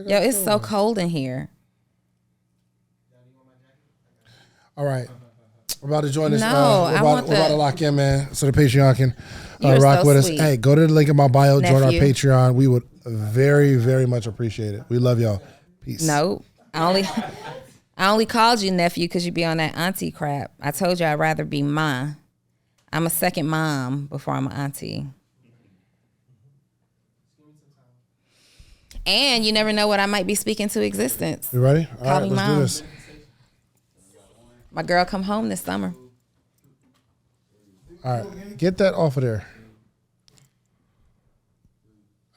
Yo, it's so cold in here. All right. We're about to join this. No, we're about to lock in, man, so the Patreon can rock so with sweet. us. Hey, go to the link in my bio, join our Nephew. Patreon. We would very, very much appreciate it. We love y'all. Peace. No, I only called you nephew because you be on that auntie crap. I told you I'd rather be ma. I'm a second mom before I'm an auntie. And you never know what I might be speaking to existence. You ready? All Call right, me let's mom. do this. My girl come home this summer. All right, get that off of there.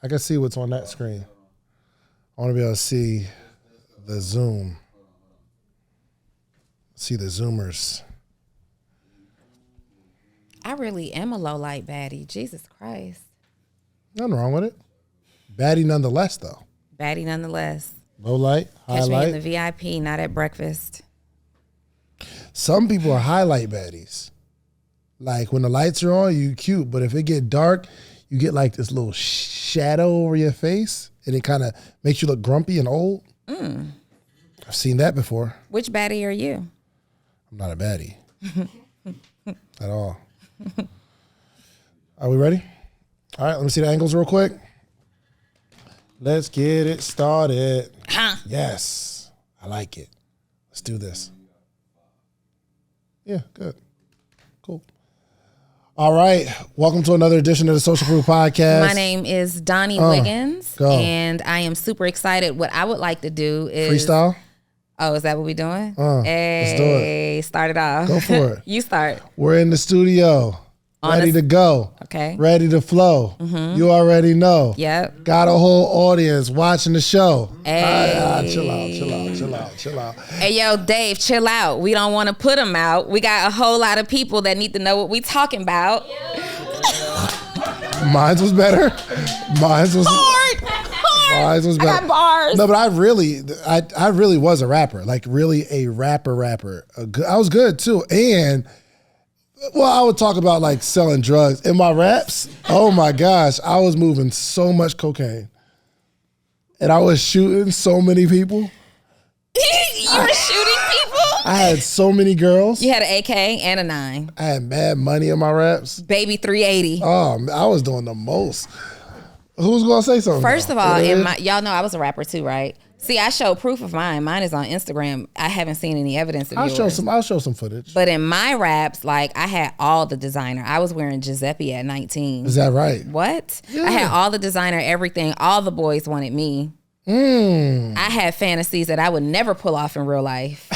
I can see what's on that screen. I want to be able to see the zoom. See the zoomers. I really am a low light baddie. Jesus Christ. Nothing wrong with it. Baddie nonetheless, though. Baddie nonetheless. Low light, Catch me highlight. in the VIP, not at breakfast. Some people are highlight baddies. Like when the lights are on, you cute, but if it get dark, you get like this little shadow over your face, and it kind of makes you look grumpy and old. I've seen that before. Which baddie are you? I'm not a baddie at all. Are we ready? All right, let me see the angles real quick. Let's get it started. Yes, I like it. Let's do this. Yeah, good. Cool. All right, welcome to another edition of the Social Proof Podcast. My name is Donnie Wiggins, go. and I am super excited. What I would like to do is Freestyle? Oh, is that what we doing? Let's do it. Hey, start it off. Go for it. You start. We're in the studio, ready to go. Okay. Ready to flow. You already know. Yep. Got a whole audience watching the show. Hey. Chill out. Hey, yo, Dave, chill out. We don't want to put them out. We got a whole lot of people that need to know what we talking about. Mine was better. Mine was better. I got bars. No, but I really was a rapper. Like really a rapper. I was good too. And well, I would talk about like selling drugs in my raps. Oh my gosh, I was moving so much cocaine, and I was shooting so many people. You were shooting people? I had so many girls. You had an AK and a 9. I had mad money in my raps. Baby 380. Oh, I was doing the most. Who's gonna say something? First of all, y'all know I was a rapper too, right? See, I show proof of mine. Mine is on Instagram. I haven't seen any evidence of yours. I'll show some footage. But in my raps, like I had all the designer. I was wearing Giuseppe at 19. Is that right? What? Yeah. I had all the designer, everything. All the boys wanted me. I had fantasies that I would never pull off in real life.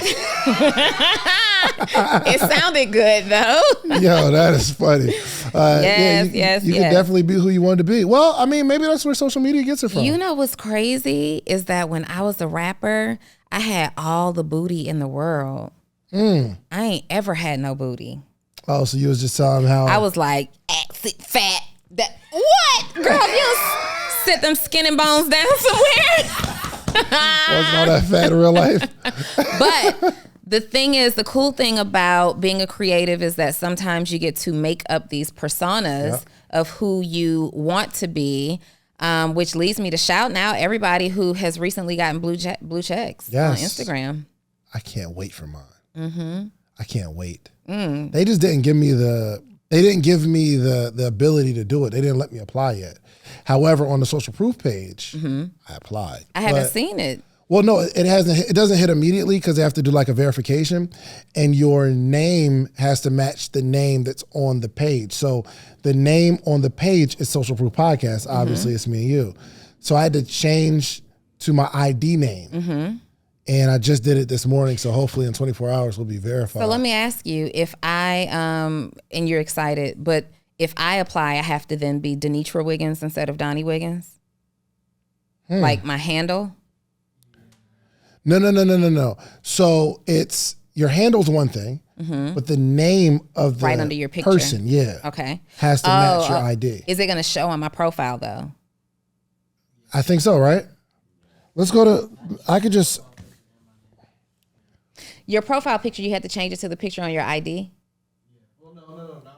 It sounded good though. Yo, that is funny. Yes. You can definitely be who you wanted to be. Well, I mean, maybe that's where social media gets it from. You know what's crazy is that when I was a rapper, I had all the booty in the world. I ain't ever had no booty. Oh, so you was just telling how I was like, fat. That what? Girl, you sit them skin and bones down somewhere. wasn't all that fat in real life. But the thing is, the cool thing about being a creative is that sometimes you get to make up these personas of who you want to be, which leads me to shout out everybody who has recently gotten blue checks on Instagram. I can't wait for mine. I can't wait. They just didn't give me the ability to do it. They didn't let me apply yet. However, on the Social Proof page, I applied. I haven't seen it. Well, no, it hasn't. It doesn't hit immediately because they have to do like a verification, and your name has to match the name that's on the page. So the name on the page is Social Proof Podcast. Obviously, it's me and you. So I had to change to my ID name, and I just did it this morning. So hopefully, in 24 hours, we'll be verified. So let me ask you: if I and you're excited, but if I apply, I have to then be Denitra Wiggins instead of Donnie Wiggins, like my handle. No. So it's your handle's one thing, but the name of the right under your picture. person, Okay, has to match your ID. Is it going to show on my profile though? I think so, right? Let's go to. I could just. Your profile picture, you had to change it to the picture on your ID. Well, no, not on my ID.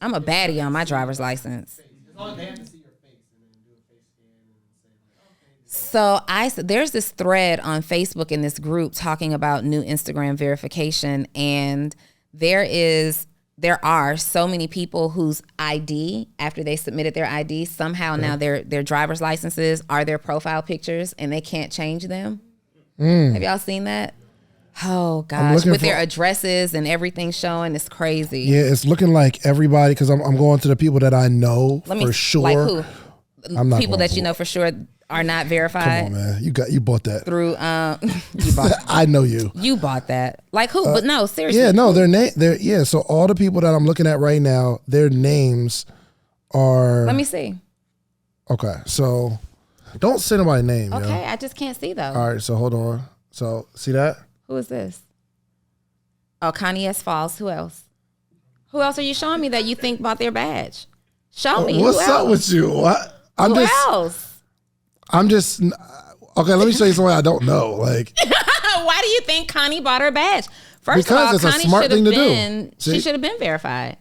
I'm a baddie on my driver's license. As long as they have to see your face and then do a face scan and say, like, okay. So there's this thread on Facebook in this group talking about new Instagram verification, and there are so many people whose ID, after they submitted their ID, somehow now their driver's licenses are their profile pictures and they can't change them. Have y'all seen that? Oh gosh, with their addresses and everything showing, it's crazy. Yeah, it's looking like everybody, because I'm going to the people that I know for sure. Like who? I'm not people that you know for sure are not verified. Come on, man, you bought that through. You bought I know you. You bought that. Like who? But no, seriously. Yeah, no, their So all the people that I'm looking at right now, their names are. Let me see. Okay, so don't say nobody's name. Okay, yo. I just can't see though. All right, so hold on. So see that? Who is this? Oh, Connie S. Falls. Who else? Who else are you showing me that you think bought their badge? Show me. What's up with you? What? Who else? I'm just okay. Let me show you somebody I don't know. Like, why do you think Connie bought her badge? First because of all, it's a smart thing to do. She should have been verified.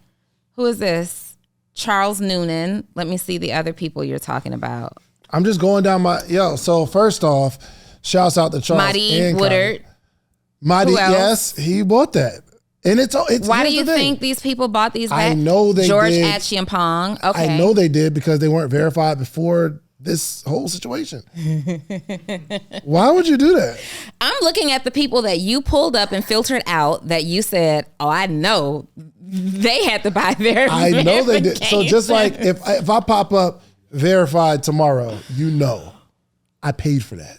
Who is this? Charles Noonan. Let me see the other people you're talking about. I'm just going down So first off, shouts out to Charles Marty Woodard. Marty, yes, he bought that. And it's why do you think these people bought these badges? I know they George did. Achiampong. Okay. I know they did because they weren't verified before this whole situation. Why would you do that? I'm looking at the people that you pulled up and filtered out that you said, oh, I know they had to buy their I know they did. So just like if I pop up verified tomorrow, you know I paid for that.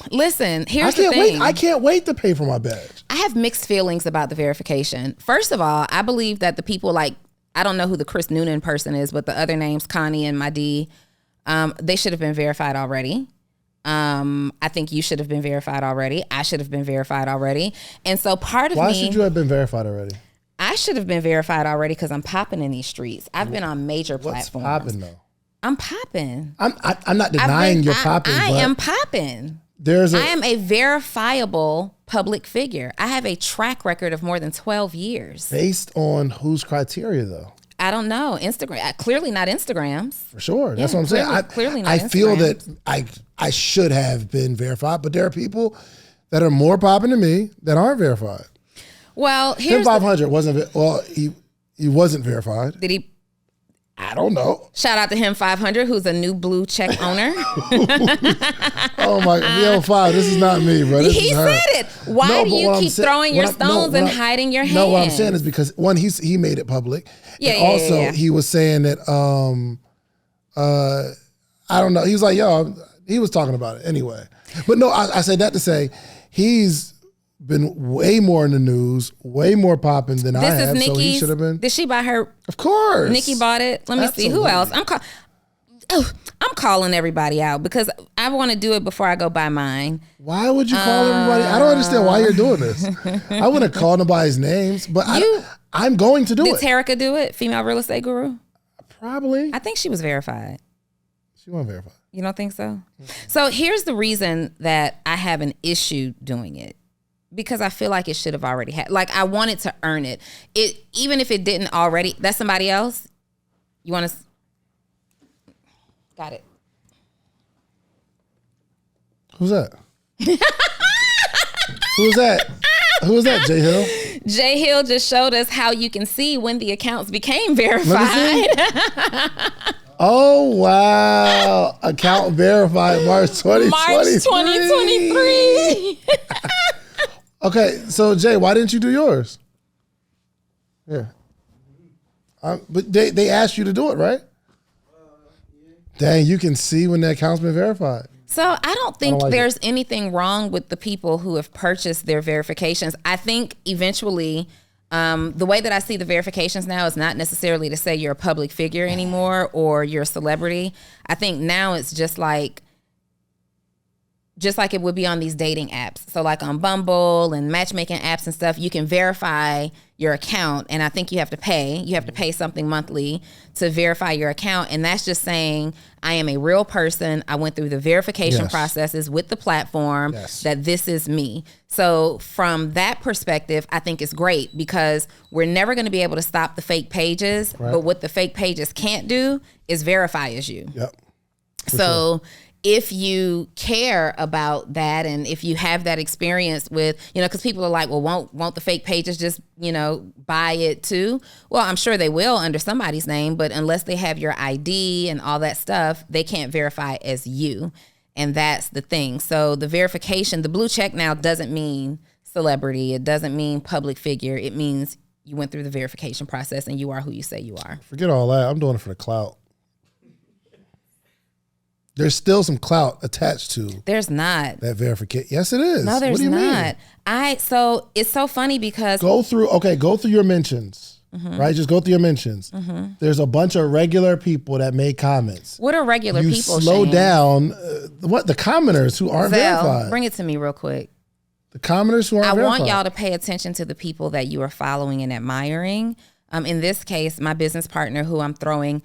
Listen, here's the thing. I can't wait to pay for my badge. I have mixed feelings about the verification. First of all, I believe that the people like, I don't know who the Chris Noonan person is, but the other names, Connie and Madi, they should have been verified already. I think you should have been verified already. I should have been verified already. And so Why should you have been verified already? I should have been verified already because I'm popping in these streets. I've been on major platforms. What's popping though? I'm popping. I'm not denying you're popping. I am popping. I am a verifiable public figure. I have a track record of more than 12 years. Based on whose criteria though? I don't know. Instagram, clearly not Instagram's. For sure. That's what I'm saying. Clearly not I Instagram. feel that I should have been verified, but there are people that are more popping than me that aren't verified. Well, Tim 500 wasn't. Well, he wasn't verified. Did he? I don't know. Shout out to him 500, who's a new blue check owner. Oh my VO5, this is not me, bro. He said it. Why do you keep throwing your stones and hiding your hands? No, what I'm saying is because one, he made it public. Yeah. He was saying that I don't know. He was like, he was talking about it anyway. But no, I said that to say he's been way more in the news, way more popping than I have. So he should have been. Did she buy her? Of course. Nikki bought it. Let me see. Who else? I'm calling everybody out because I want to do it before I go buy mine. Why would you call everybody? I don't understand why you're doing this. I wouldn't call nobody's names, but I'm going to do it. Did Terica do it? Female real estate guru? Probably. I think she was verified. She wasn't verified. You don't think so? So here's the reason that I have an issue doing it. Because I feel like it should have already had. Like I wanted to earn it. Even if it didn't already. That's somebody else. You want to? Got it. Who's that? Who's that? Who's that? Jay Hill. Jay Hill just showed us how you can see when the accounts became verified. Oh wow! Account verified March 2023. March 2023. Okay, so Jay, why didn't you do yours? Yeah. But they asked you to do it, right? Yeah. Dang, you can see when the account's been verified. So I don't think there's anything wrong with the people who have purchased their verifications. I think eventually, the way that I see the verifications now is not necessarily to say you're a public figure anymore or you're a celebrity. I think now it's just like it would be on these dating apps. So like on Bumble and matchmaking apps and stuff, you can verify your account. And I think you have to pay. You have to pay something monthly to verify your account. And that's just saying, I am a real person. I went through the verification processes with the platform that this is me. So from that perspective, I think it's great because we're never going to be able to stop the fake pages. Right. But what the fake pages can't do is verify as you. Yep. So if you care about that, and if you have that experience with, because people are like, well, won't the fake pages just, buy it too? Well, I'm sure they will under somebody's name, but unless they have your ID and all that stuff, they can't verify as you. And that's the thing. So the verification, the blue check now doesn't mean celebrity. It doesn't mean public figure. It means you went through the verification process and you are who you say you are. Forget all that. I'm doing it for the clout. There's still some clout attached to. There's not. That verification. Yes, it is. No, there's what do you not. Mean? So it's so funny because go through your mentions, right? Just go through your mentions. There's a bunch of regular people that made comments. What are regular people? Slow Shane? down. The commenters who aren't verified. Bring it to me real quick. The commenters who aren't verified. I want y'all to pay attention to the people that you are following and admiring. In this case, my business partner, who I'm throwing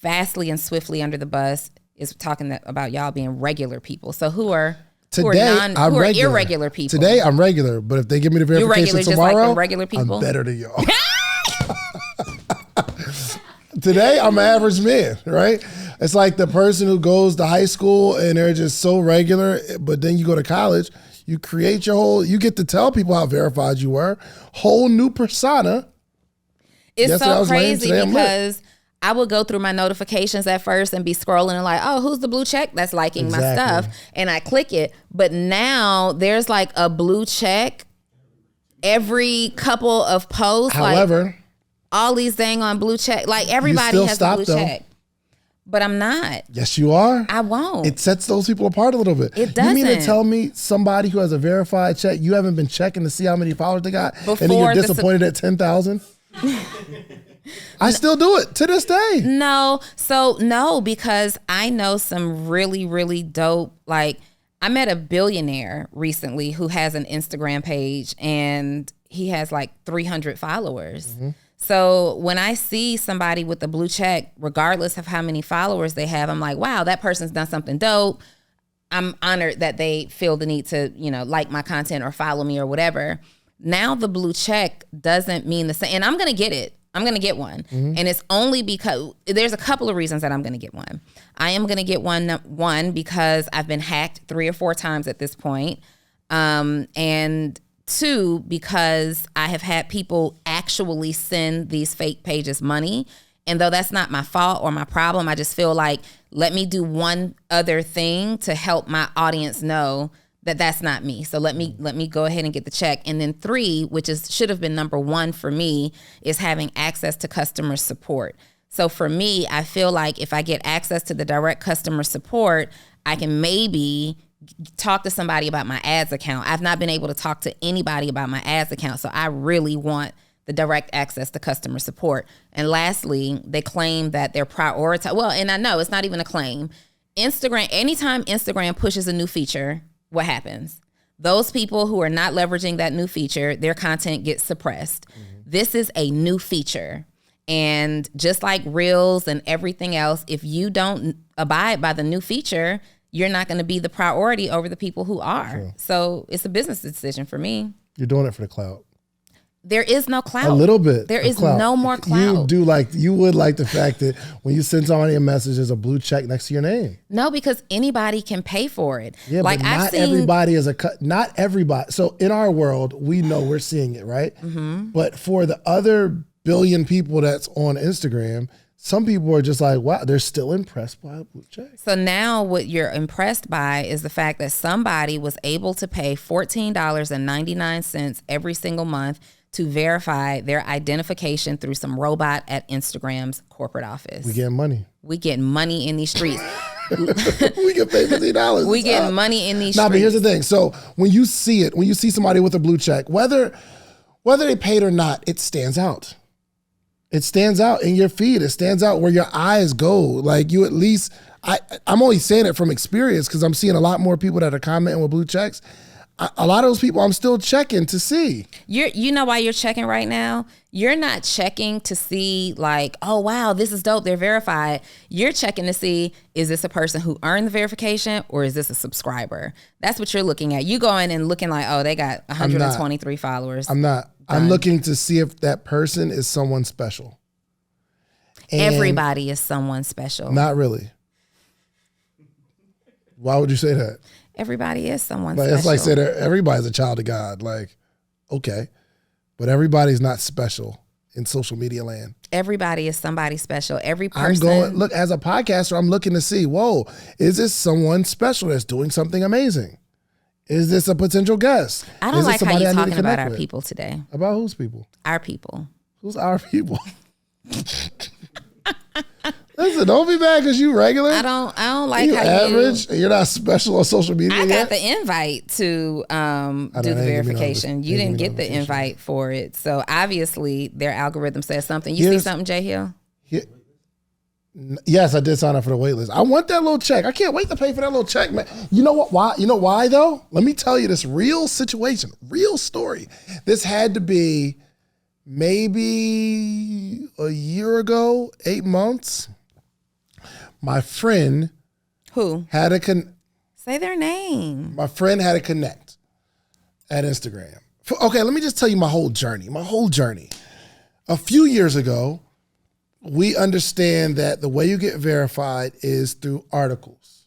fastly and swiftly under the bus, is talking about y'all being regular people. So who are irregular people? Today I'm regular, but if they give me the verification tomorrow, just like regular people? I'm better than y'all. Today I'm an average man, right? It's like the person who goes to high school and they're just so regular, but then you go to college, you create you get to tell people how verified you were, whole new persona. It's so crazy because I would go through my notifications at first and be scrolling and like, oh, who's the blue check that's liking my stuff? And I click it. But now there's like a blue check every couple of posts. However, like, all these dang on blue check. Like everybody has a blue check. But I'm not. Yes, you are. I won't. It sets those people apart a little bit. It doesn't. You mean to tell me somebody who has a verified check, you haven't been checking to see how many followers they got? And then you're disappointed at 10,000? I still do it to this day. No. So no, because I know some really, really dope, like I met a billionaire recently who has an Instagram page and he has like 300 followers. So when I see somebody with a blue check, regardless of how many followers they have, I'm like, wow, that person's done something dope. I'm honored that they feel the need to, like my content or follow me or whatever. Now the blue check doesn't mean the same. And I'm going to get it. I'm going to get one. And it's only because there's a couple of reasons that I'm going to get one. I am going to get one because I've been hacked 3 or 4 times at this point. And 2, because I have had people actually send these fake pages money. And though that's not my fault or my problem, I just feel like, let me do one other thing to help my audience know that that's not me. So let me go ahead and get the check. And then 3, which should have been number 1 for me, is having access to customer support. So for me, I feel like if I get access to the direct customer support, I can maybe talk to somebody about my ads account. I've not been able to talk to anybody about my ads account. So I really want the direct access to customer support. And lastly, they claim that they're prioritized. Well, and I know it's not even a claim. Instagram, anytime Instagram pushes a new feature, what happens? Those people who are not leveraging that new feature, their content gets suppressed. This is a new feature. And just like Reels and everything else, if you don't abide by the new feature, you're not going to be the priority over the people who are. True. So it's a business decision for me. You're doing it for the clout. There is no clout. A little bit. There is clout. No more clout. You would like the fact that when you send somebody a message, there's a blue check next to your name. No, because anybody can pay for it. Yeah, like, but not everybody is not everybody. So in our world, we know we're seeing it, right? But for the other billion people that's on Instagram, some people are just like, wow, they're still impressed by a blue check. So now what you're impressed by is the fact that somebody was able to pay $14.99 every single month to verify their identification through some robot at Instagram's corporate office. We getting money. We getting money in these streets. We get paid $50. We getting money in these streets. But here's the thing. So when you see somebody with a blue check, whether they paid or not, it stands out. It stands out in your feed. It stands out where your eyes go. Like you at least, I'm only saying it from experience because I'm seeing a lot more people that are commenting with blue checks. A lot of those people I'm still checking to see. You know why you're checking right now? You're not checking to see like, oh, wow, this is dope. They're verified. You're checking to see, is this a person who earned the verification or is this a subscriber? That's what you're looking at. You going and looking like, oh, they got 123 followers. I'm not. Done. I'm looking to see if that person is someone special. And everybody is someone special. Not really. Why would you say that? Everybody is someone Like, special. it's like saying that everybody's a child of God. Like, okay. But everybody's not special in social media land. Everybody is somebody special. Every I'm person. going, look, as a podcaster, I'm looking to see, whoa, is this someone special that's doing something amazing? Is this a potential guest? I don't Is this like how somebody you're I need to talking about connect our with? people today. About whose people? Our people. Who's our people? Listen, don't be mad because you regular. I don't like you how average. And you're not special on social media I yet. got the invite to do the they didn't give me no verification. You didn't get the invitation. invite for it. So obviously their algorithm says something. You see Here's- something, Jay Hill? Yes, I did sign up for the wait list. I want that little check. I can't wait to pay for that little check, man. You know what? Why? You know why though? Let me tell you this real situation, real story. This had to be maybe a year ago, 8 months. My friend Who? had a Say their name. my friend had a connect at Instagram. Okay, let me just tell you my whole journey. A few years ago, we understand that the way you get verified is through articles.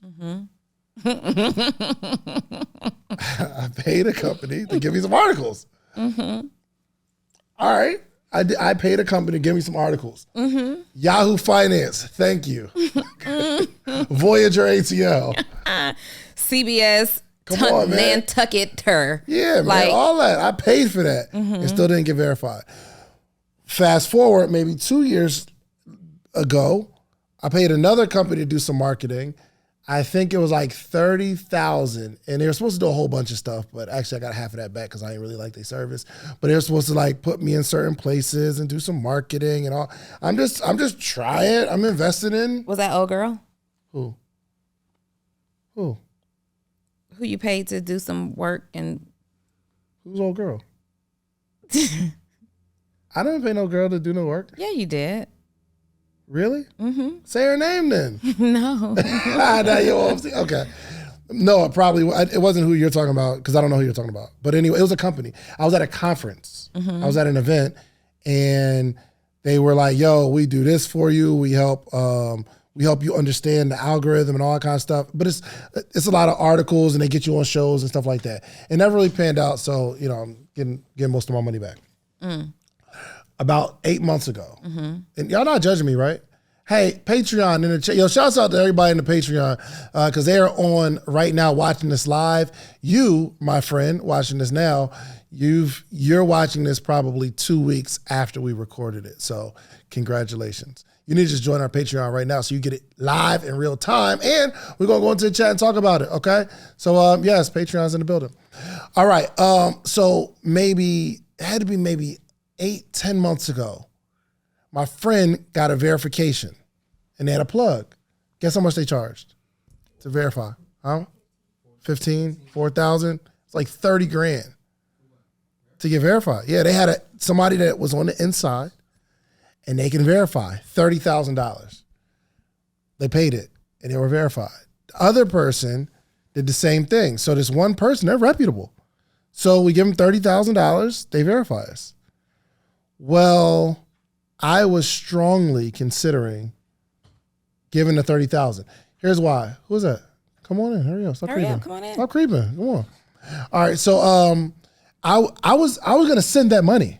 I paid a company to give me some articles. All right. I paid a company to give me some articles. Yahoo Finance, thank you. Voyager ATL. CBS Come on, man. Nantucket-ter. Yeah, man, Like, all that. I paid for that and still didn't get verified. Fast forward maybe 2 years ago, I paid another company to do some marketing. I think it was like $30,000, and they were supposed to do a whole bunch of stuff, but actually I got half of that back because I didn't really like their service. But they were supposed to like put me in certain places and do some marketing and all. I'm just trying. I'm invested in was that old girl who who you paid to do some work and who's old girl. I didn't pay no girl to do no work. yeah, you did. Really? Mm-hmm. Say her name then. No. Now you okay. No, it wasn't who you're talking about because I don't know who you're talking about. But anyway, it was a company. I was at a conference. I was at an event, and they were like, "Yo, we do this for you. We help you understand the algorithm and all that kind of stuff." But it's a lot of articles, and they get you on shows and stuff like that. It never really panned out, so I'm getting most of my money back. About 8 months ago. And y'all not judging me, right? Hey, Patreon in the chat. Yo, shouts out to everybody in the Patreon because they are on right now watching this live. You, my friend, watching this now, you're watching this probably 2 weeks after we recorded it. So congratulations. You need to just join our Patreon right now so you get it live in real time. And we're going to go into the chat and talk about it, okay? So, yes, Patreon's in the building. All right. So it had to be maybe 8-10 months ago, my friend got a verification and they had a plug. Guess how much they charged to verify? Huh? 15, 4,000. It's like 30 grand to get verified. Yeah, they had somebody that was on the inside and they can verify $30,000. They paid it and they were verified. The other person did the same thing. So this one person, they're reputable. So we give them $30,000, they verify us. Well, I was strongly considering giving the $30,000. Here's why. Who's that? Come on in. Hurry up. Stop creeping. Come on in. Stop creeping. Come on. All right. So I was gonna send that money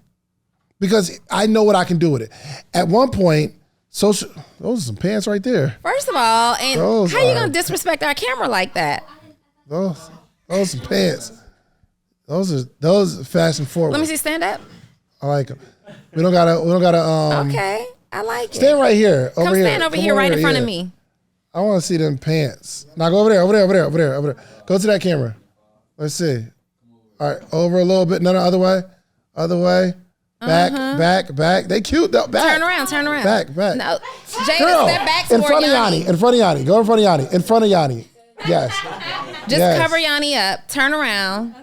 because I know what I can do with it. At one point, those are some pants right there. First of all, and Those how you are- gonna disrespect our camera like that? Those are some pants. Those are fashion forward. Let me see. Stand up. I like them. We don't gotta. Okay, I like it. Stand right here. Over Come here. stand over Come here, right in front yeah. of me. I want to see them pants. Now go over there. Go to that camera. Let's see. All right, over a little bit. No, other way. Back. They cute though. Back. Turn around. Back. No, Jada, Girl, step back in toward front of Yanni. Yanni. In front of Yanni. Go in front of Yanni. In front of Yanni. Yes. Just Yes. cover Yanni up. Turn around.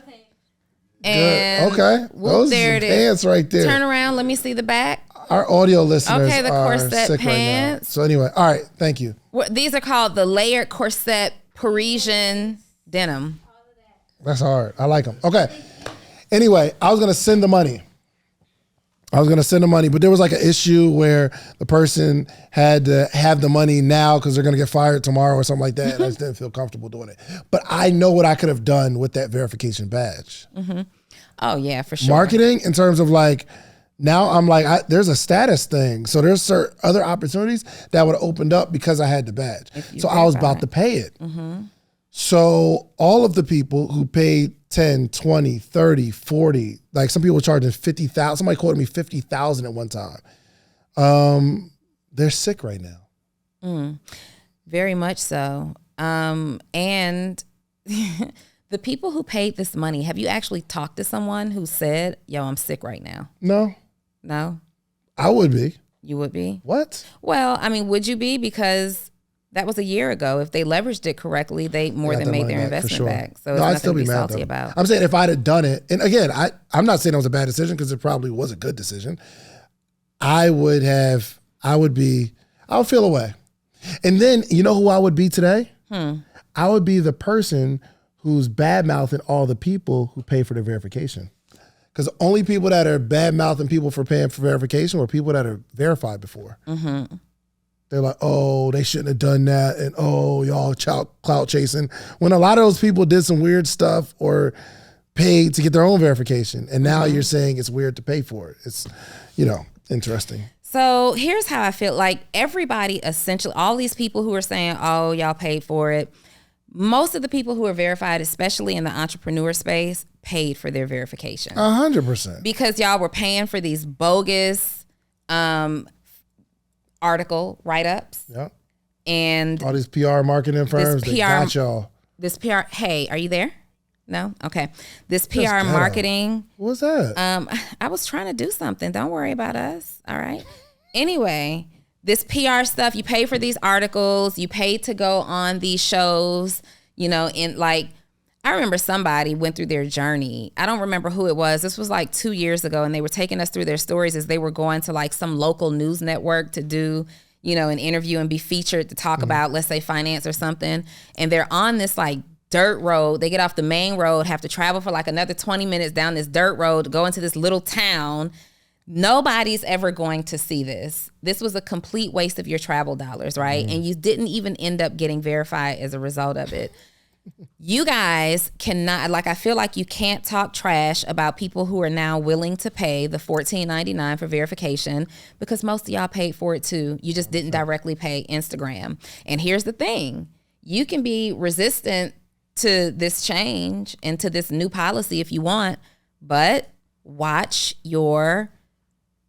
And Okay. whoop, Those there are it some is. pants right there. Turn around. Let me see the back. Our audio listeners Okay, the are corset sick right now. pants. So anyway, all right. Thank you. These are called the layered corset Parisian denim. That's hard. I like them. Okay. Anyway, I was going to send the money. I was going to send the money, but there was like an issue where the person had to have the money now because they're going to get fired tomorrow or something like that. And I just didn't feel comfortable doing it. But I know what I could have done with that verification badge. Oh yeah, for sure. Marketing in terms of like, now I'm like, there's a status thing. So there's certain other opportunities that would have opened up because I had the badge. So I was about to pay it. So all of the people who paid 10, 20, 30, 40, like some people were charging 50,000. Somebody quoted me 50,000 at one time. They're sick right now. Very much so. And the people who paid this money, have you actually talked to someone who said, yo, I'm sick right now? No? I would be. You would be? What? Well, I mean, would you be? Because that was a year ago. If they leveraged it correctly, they more than made their investment back. So it's I'd nothing still to be be mad salty though. about. I'm saying if I'd have done it, and again, I'm not saying it was a bad decision because it probably was a good decision. I would feel away. And then, you know who I would be today? I would be the person who's bad-mouthing all the people who pay for their verification. Because the only people that are bad-mouthing people for paying for verification were people that are verified before. They're like, oh, they shouldn't have done that. And oh, y'all clout chasing. When a lot of those people did some weird stuff or paid to get their own verification. And now you're saying it's weird to pay for it. It's, interesting. So here's how I feel. Like everybody, essentially, all these people who are saying, oh, y'all paid for it. Most of the people who are verified, especially in the entrepreneur space, paid for their verification. 100%. Because y'all were paying for these bogus article write-ups. Yep. And all these PR marketing firms, they got y'all. This PR, hey, are you there? No? Okay. This PR marketing. What's that? I was trying to do something. Don't worry about us. All right. Anyway, this PR stuff, you pay for these articles, you pay to go on these shows, in like, I remember somebody went through their journey. I don't remember who it was. This was like 2 years ago, and they were taking us through their stories as they were going to like some local news network to do, an interview and be featured to talk about, let's say, finance or something. And they're on this like dirt road. They get off the main road, have to travel for like another 20 minutes down this dirt road to go into this little town. Nobody's ever going to see this. This was a complete waste of your travel dollars, right? And you didn't even end up getting verified as a result of it. You guys cannot, like, I feel like you can't talk trash about people who are now willing to pay the $14.99 for verification because most of y'all paid for it too. You just didn't directly pay Instagram. And here's the thing. You can be resistant to this change and to this new policy if you want, but watch your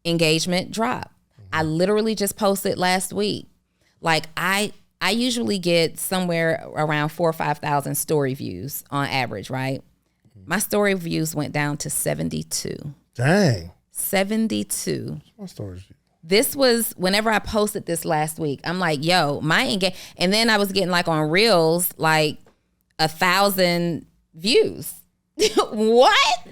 engagement drop. I literally just posted last week. Like I usually get somewhere around 4,000 or 5,000 story views on average, right? My story views went down to 72. Dang. 72. My story. This was whenever I posted this last week. I'm like, yo, and then I was getting like on Reels, like 1,000 views. What?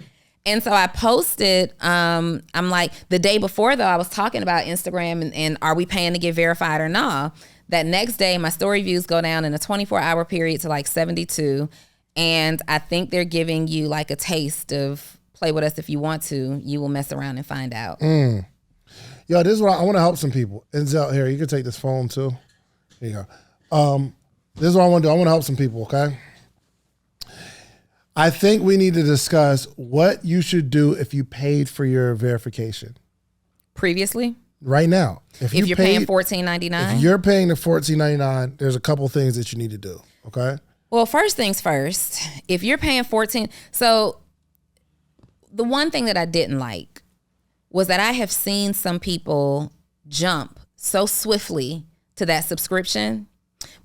And so I posted, I'm like, the day before though, I was talking about Instagram and are we paying to get verified or not? That next day, my story views go down in a 24-hour period to like 72. And I think they're giving you like a taste of play with us if you want to. You will mess around and find out. Yo, this is what I want to help some people. Enzel, here, you can take this phone too. Here you go. This is what I want to do. I want to help some people, okay? I think we need to discuss what you should do if you paid for your verification. Previously? Right now. If you're paying $14.99? If you're paying the $14.99, there's a couple things that you need to do, okay? Well, first things first, if you're paying $14, so the one thing that I didn't like was that I have seen some people jump so swiftly to that subscription,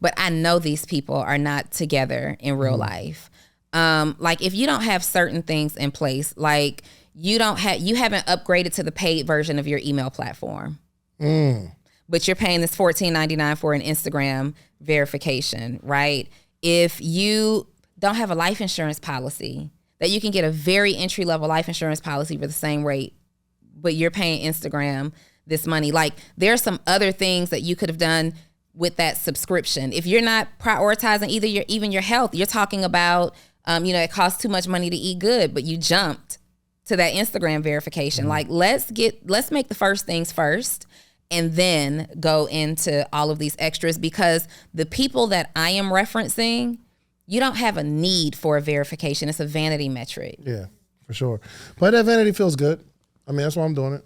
but I know these people are not together in real life. Like if you don't have certain things in place, like you haven't upgraded to the paid version of your email platform, but you're paying this $14.99 for an Instagram verification, right? If you don't have a life insurance policy, that you can get a very entry level life insurance policy for the same rate, but you're paying Instagram this money. Like there are some other things that you could have done with that subscription. If you're not prioritizing even your health, you're talking about, it costs too much money to eat good, but you jumped to that Instagram verification. Like let's make the first things first and then go into all of these extras, because the people that I am referencing, you don't have a need for a verification. It's a vanity metric. Yeah, for sure. But that vanity feels good. I mean, that's why I'm doing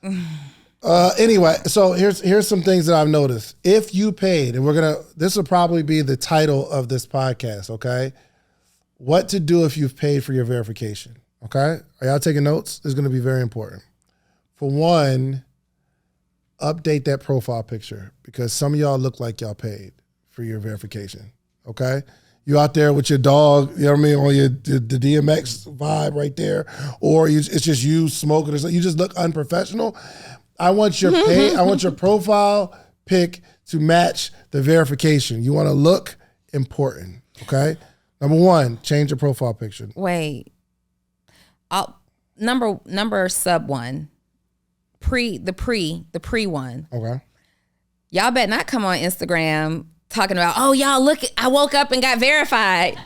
it. Anyway, so here's some things that I've noticed. If you paid, and this will probably be the title of this podcast, okay? What to do if you've paid for your verification, okay? Are y'all taking notes? This is going to be very important. For one, update that profile picture, because some of y'all look like y'all paid for your verification, okay? You out there with your dog, you know what I mean, on the DMX vibe right there, or it's just you smoking or something. You just look unprofessional. I want your profile pic to match the verification. You want to look important, okay? Number one, change your profile picture. Wait, number sub one, the pre one. Okay. Y'all better not come on Instagram talking about, oh, y'all look, I woke up and got verified,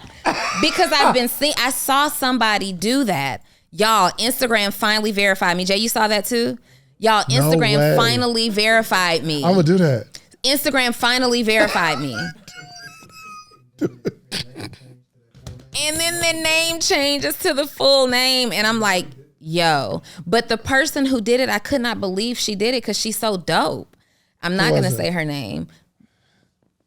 because I saw somebody do that. Y'all, Instagram finally verified me. Jay, you saw that too? Y'all, Instagram finally verified me. I'm gonna do that. Instagram finally verified me. And then the name changes to the full name. And I'm like, yo. But the person who did it, I could not believe she did it, because she's so dope. I'm not going to say her name.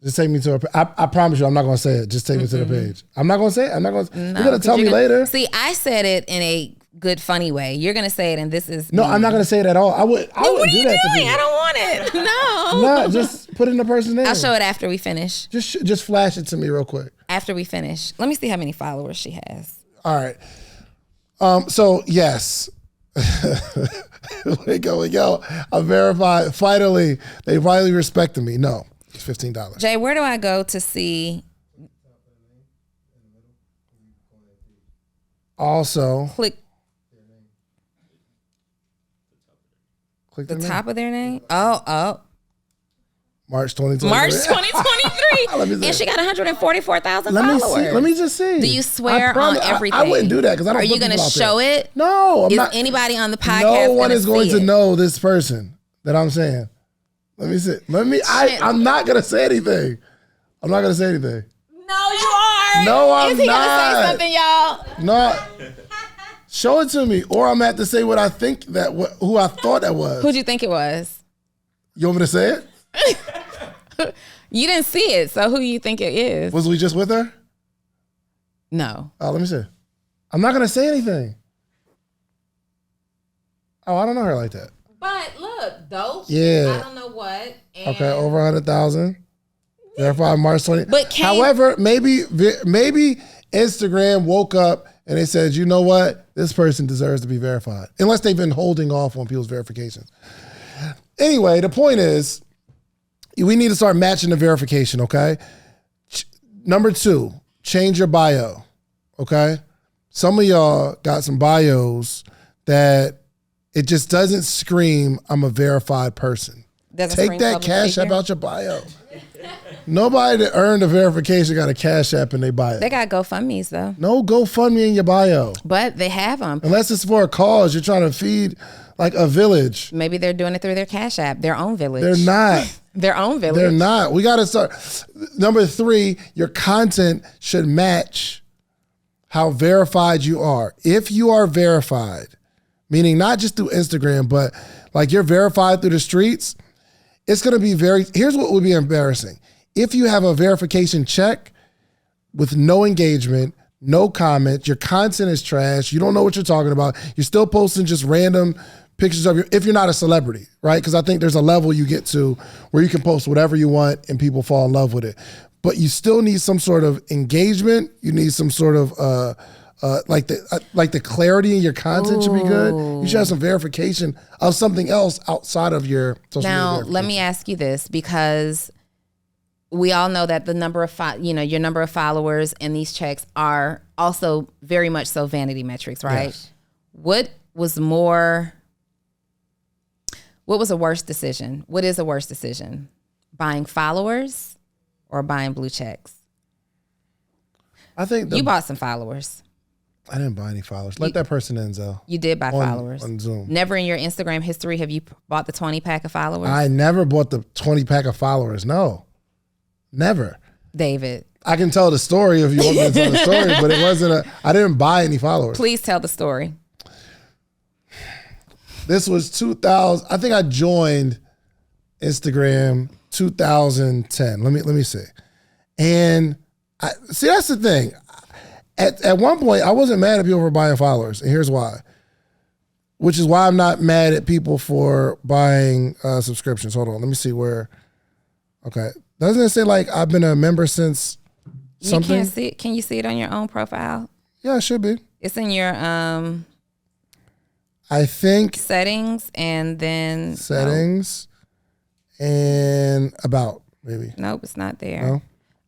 Just take me to her. I promise you, I'm not going to say it. Just take me to the page. I'm not going to say it. I'm not going to. You're going to tell me later. See, I said it in a good, funny way. You're going to say it, and this is. No, I'm not going to say it at all. I wouldn't do that. What are you doing? I don't want it. No. No, just put it in the person's name. I'll show it after we finish. Just flash it to me real quick. After we finish. Let me see how many followers she has. All right. So, yes. we go. I'm verified. Finally, they finally respected me. No, it's $15. Jay, where do I go to see? Also, click the top of their name. Oh. March 2023. March 2023. And she got 144,000 followers. Let me just see. Do you swear on everything? I wouldn't do that, because I don't. Are you going to show it? No, I'm not. Is anybody on the podcast? No one is going to know this person that I'm saying. Let me see. I'm not going to say anything. I'm not going to say anything. No, you are. No, I'm not. Is he going to say something, y'all? No. Show it to me, or I'm going to have to say what I think who I thought that was. Who'd you think it was? You want me to say it? You didn't see it, so who do you think it is? Was we just with her? No. Oh, let me see. I'm not going to say anything. Oh, I don't know her like that. But look, dope. Yeah. I don't know what. Okay, over 100,000. Verified March 20. But however, maybe Instagram woke up and they said, you know what? This person deserves to be verified. Unless they've been holding off on people's verifications. Anyway, the point is, we need to start matching the verification, okay? Number 2, change your bio, okay? Some of y'all got some bios that it just doesn't scream, I'm a verified person. Take that cash app out your bio. Nobody that earned a verification got a cash app in their bio. They got GoFundMe's though. No GoFundMe in your bio. But they have them. Unless it's for a cause, you're trying to feed like a village. Maybe they're doing it through their cash app, their own village. They're not. Their own village. They're not. We got to start. Number 3, your content should match how verified you are. If you are verified, meaning not just through Instagram, but like you're verified through the streets, it's going to be here's what would be embarrassing. If you have a verification check with no engagement, no comment, your content is trash, you don't know what you're talking about, you're still posting just random pictures of if you're not a celebrity, right? Because I think there's a level you get to where you can post whatever you want and people fall in love with it. But you still need some sort of engagement. You need some sort of like the clarity in your content should be good. You should have some verification of something else outside of your social media. Now, let me ask you this, because we all know that the number of your number of followers and these checks are also very much so vanity metrics, right? Yes. What was a worse decision? What is a worse decision? Buying followers or buying blue checks? I think you bought some followers. I didn't buy any followers. Let that person in, Zell. You did buy followers. On Zoom. Never in your Instagram history have you bought the 20 pack of followers? I never bought the 20 pack of followers. No. Never. David. I can tell the story if you want me to tell the story, but it wasn't I didn't buy any followers. Please tell the story. This was 2000. I think I joined Instagram 2010. Let me see. And that's the thing. At one point, I wasn't mad at people for buying followers, and here's why. Which is why I'm not mad at people for buying subscriptions. Hold on, let me see where. Okay, doesn't it say like I've been a member since something? You can't see it. Can you see it on your own profile? Yeah, it should be. It's in your I think settings and then settings and about maybe. Nope, it's not there. No?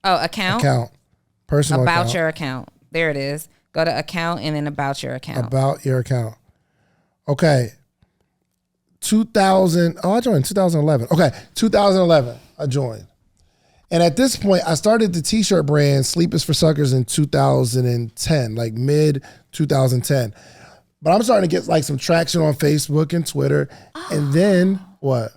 Oh, account. Personal about account. your account. There it is. Go to account and then about your account. About your account. Okay. 2000. Oh, I joined in 2011. Okay, 2011. I joined. And at this point, I started the t-shirt brand Sleep is for Suckers in 2010, like mid 2010. But I'm starting to get like some traction on Facebook and Twitter. And then what?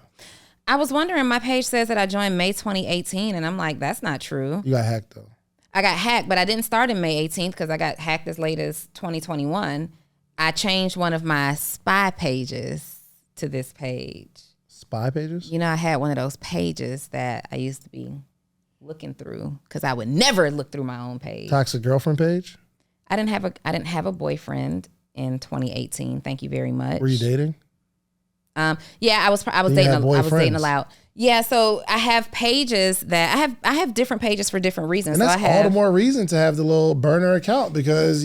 I was wondering, my page says that I joined May 2018, and I'm like, that's not true. You got hacked though. I got hacked, but I didn't start in May 18th because I got hacked as late as 2021. I changed one of my spy pages to this page. Spy pages? You know, I had one of those pages that I used to be looking through because I would never look through my own page. Toxic girlfriend page? I didn't have a boyfriend in 2018. Thank you very much. Were you dating? Yeah, I was dating aloud. Yeah, so I have pages that I have different pages for different reasons. And that's so I have, all the more reason to have the little burner account because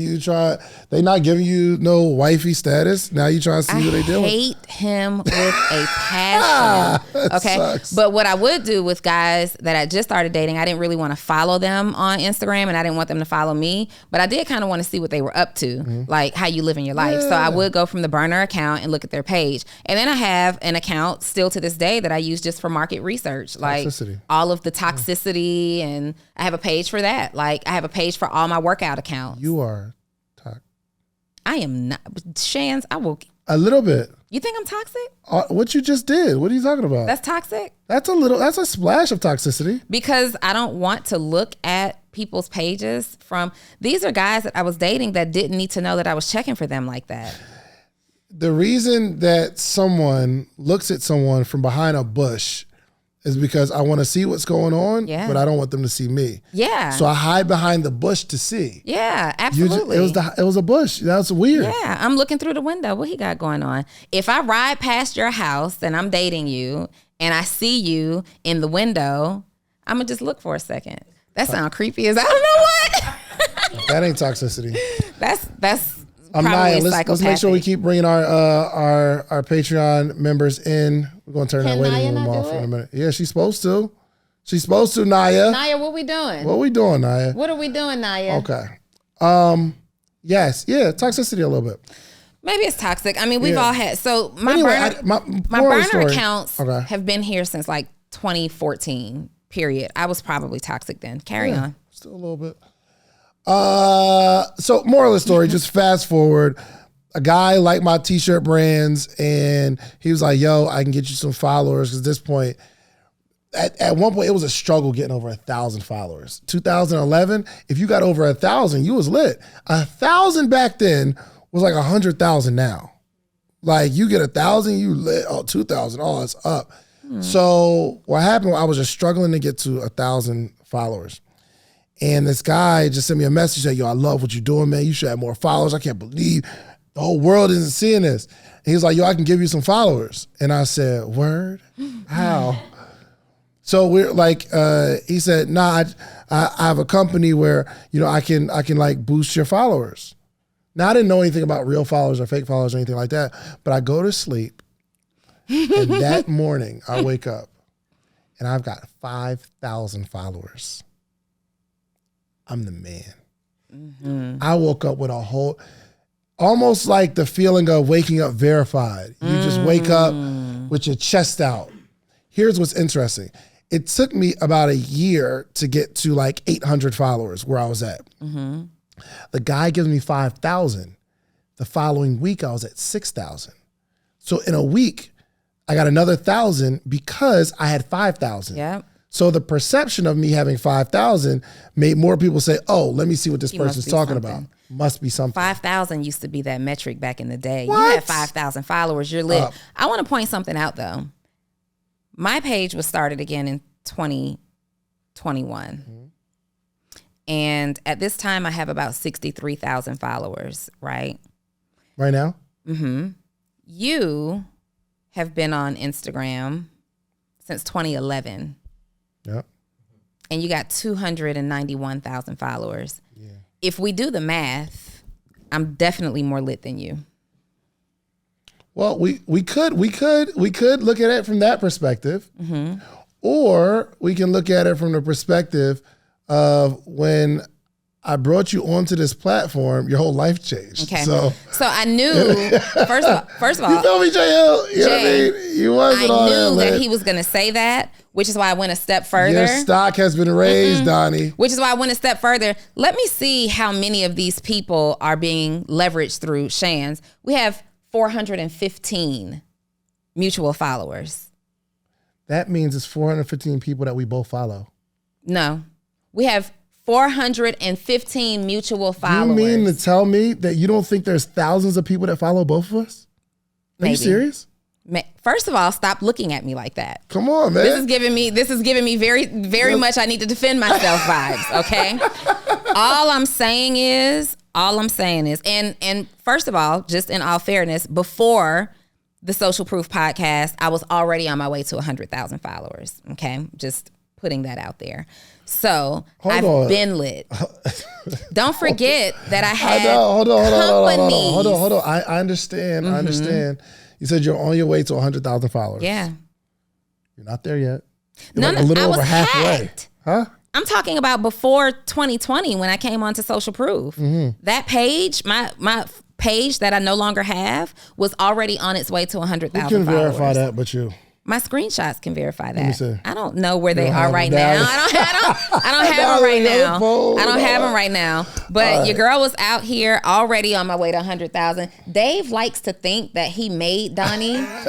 they not giving you no wifey status. Now you trying to see what they doing. I hate him with a passion. Okay, sucks. But what I would do with guys that I just started dating, I didn't really want to follow them on Instagram, and I didn't want them to follow me. But I did kind of want to see what they were up to, like how you live in your life. So I would go from the burner account and look at their page, and then I have an account still to this day that I use just for market research, like all of the toxicity, and I have a page for that. Like I have a page for all my workout accounts. You are I am not Shans. I will. A little bit. You think I'm toxic? What you just did? What are you talking about? That's toxic. That's a splash of toxicity. Because I don't want to look at people's pages from. These are guys that I was dating that didn't need to know that I was checking for them like that. The reason that someone looks at someone from behind a bush is because I want to see what's going on, but I don't want them to see me. Yeah. So I hide behind the bush to see. Yeah, absolutely. It was a bush. That's weird. Yeah, I'm looking through the window. What he got going on? If I ride past your house and I'm dating you and I see you in the window, I'm going to just look for a second. That sounds creepy as I don't know what. That ain't toxicity. That's Naya, let's make sure we keep bringing our Patreon members in. We're going to turn that waiting room off in a minute. Yeah, she's supposed to. She's supposed to, Naya. Naya, what we doing? What we doing, Naya? What are we doing, Naya? Okay. Yes. Yeah, toxicity a little bit. Maybe it's toxic. I mean, we've all had. So my my burner accounts have been here since like 2014, period. I was probably toxic then. Carry on. Still a little bit. So moral of the story, just fast forward. A guy liked my t-shirt brands and he was like, yo, I can get you some followers. Because at this point, at one point, it was a struggle getting over 1,000 followers. 2011, if you got over 1,000, you was lit. 1,000 back then was like 100,000 now. Like you get 1,000, you lit. Oh, 2,000, oh, it's up. So what happened, I was just struggling to get to 1,000 followers. And this guy just sent me a message that, yo, I love what you're doing, man. You should have more followers. I can't believe the whole world isn't seeing this. And he was like, yo, I can give you some followers. And I said, word? How? So we're like, he said, nah, I have a company where, you know, I can like boost your followers. Now I didn't know anything about real followers or fake followers or anything like that, but I go to sleep and that morning I wake up and I've got 5,000 followers. I'm the man. Mm-hmm. I woke up with almost like the feeling of waking up verified. You just wake up with your chest out. Here's what's interesting. It took me about a year to get to like 800 followers where I was at. Mm-hmm. The guy gives me 5,000. The following week, I was at 6,000. So in a week, I got another 1,000 because I had 5,000. Yep. So the perception of me having 5,000 made more people say, oh, let me see what this person's talking about. Must be something. 5,000 used to be that metric back in the day. What? You had 5,000 followers, you're lit. I want to point something out though. My page was started again in 2021. And at this time I have about 63,000 followers, right? Right now? You have been on Instagram since 2011. Yep. And you got 291,000 followers. Yeah. If we do the math, I'm definitely more lit than you. Well, we could look at it from that perspective, or we can look at it from the perspective of when I brought you onto this platform, your whole life changed. Okay. So I knew first of all, you feel me, JL? You know what I mean? You wasn't on I there, knew man. that he was going to say that, which is why I went a step further. Your stock has been raised, Donnie. Which is why I went a step further. Let me see how many of these people are being leveraged through Shands. We have 415 mutual followers. That means it's 415 people that we both follow. No, we have 415 mutual followers. You mean to tell me that you don't think there's thousands of people that follow both of us? Are you Maybe. serious? First of all, stop looking at me like that. Come on, man. This is giving me very much I need to defend myself vibes, okay? All I'm saying is, and first of all, just in all fairness, before the Social Proof podcast, I was already on my way to 100,000 followers, okay? Just putting that out there. So I've been lit. Don't forget that I had companies. Hold on. I understand. I understand. You said you're on your way to 100,000 followers. Yeah. You're not there yet. You're No, like a little I was over halfway. hacked. Huh? I'm talking about before 2020 when I came onto Social Proof. That page, my page that I no longer have, was already on its way to 100,000 Who can followers. verify that but you? My screenshots can verify me that. see. I don't know where they don't are have right them now. down. I don't have them right now. I don't have them right now. But your girl was out here already on my way to 100,000. Dave likes to think that he made Donnie. I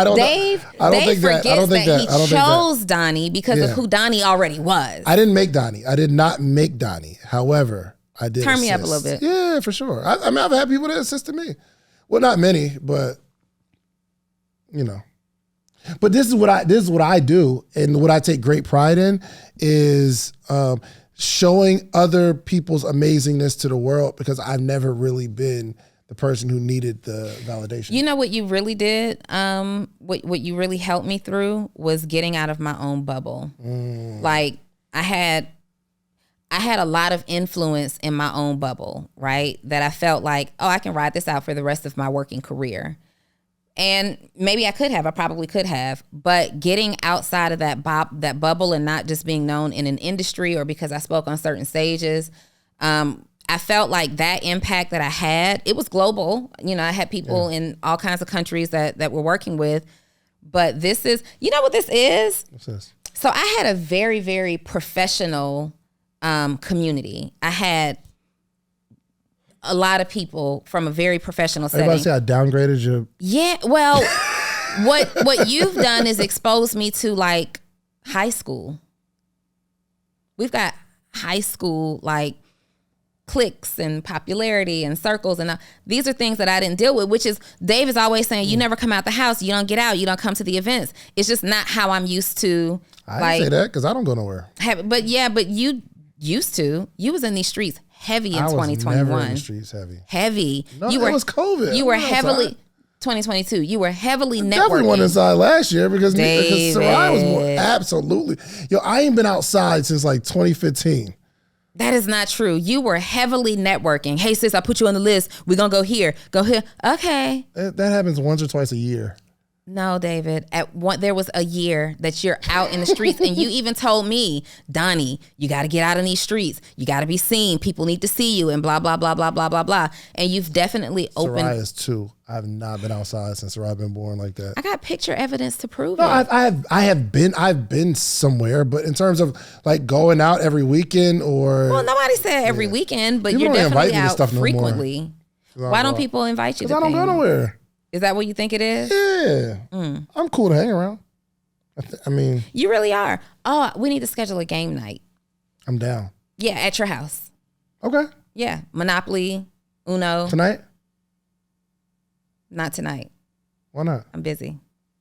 don't Dave forgets that he chose Donnie because of who Donnie already was. I didn't make Donnie. I did not make Donnie. However, I did Turn me up a assist. little bit. Yeah, for sure. I mean, I've had people that assisted me. Well, not many, but you know. But this is what I do, and what I take great pride in is showing other people's amazingness to the world, because I've never really been the person who needed the validation. You know what you really did? What you really helped me through was getting out of my own bubble. Like I had a lot of influence in my own bubble, right? That I felt like, oh, I can ride this out for the rest of my working career. And maybe I probably could have, but getting outside of that bubble and not just being known in an industry or because I spoke on certain stages, I felt like that impact that I had, it was global. You know, I had people in all kinds of countries that we're working with, but this is, you know what this is? What's this? So I had a very, very professional community. I had a lot of people from a very professional setting. Everybody say I downgraded you. Yeah, well, what you've done is expose me to like high school. We've got high school like cliques and popularity and circles, and these are things that I didn't deal with, which is Dave is always saying, you never come out the house, you don't get out, you don't come to the events. It's just not how I'm used to. I didn't say that because I don't go nowhere. But you used to. You was in these streets heavy in 2021. I was never in the streets heavy. Heavy. No, it was COVID. You were I went heavily outside. 2022. You were heavily networking. Definitely went inside last year because David. Sarai was more. Absolutely. Yo, I ain't been outside since like 2015. That is not true. You were heavily networking. Hey sis, I put you on the list. We're gonna go here. Go here. Okay. That happens once or twice a year. No, David. There was a year that you're out in the streets, and you even told me, Donnie, you got to get out in these streets. You got to be seen. People need to see you, and blah blah blah blah blah blah blah. And you've definitely opened. Soraya's too. I've not been outside since I've been born like that. I got picture evidence to prove No, it. I've been somewhere, but in terms of like going out every weekend or Well, nobody said every weekend, but People you're don't invite definitely me to out stuff no more. frequently. Why don't people invite you to I don't go things? nowhere. Is that what you think it is? Yeah, I'm cool to hang around. I mean, You really are. Oh, we need to schedule a game night. I'm down. Yeah, at your house. Okay, Yeah, Monopoly, Uno. tonight. Not tonight. Why not? I'm busy.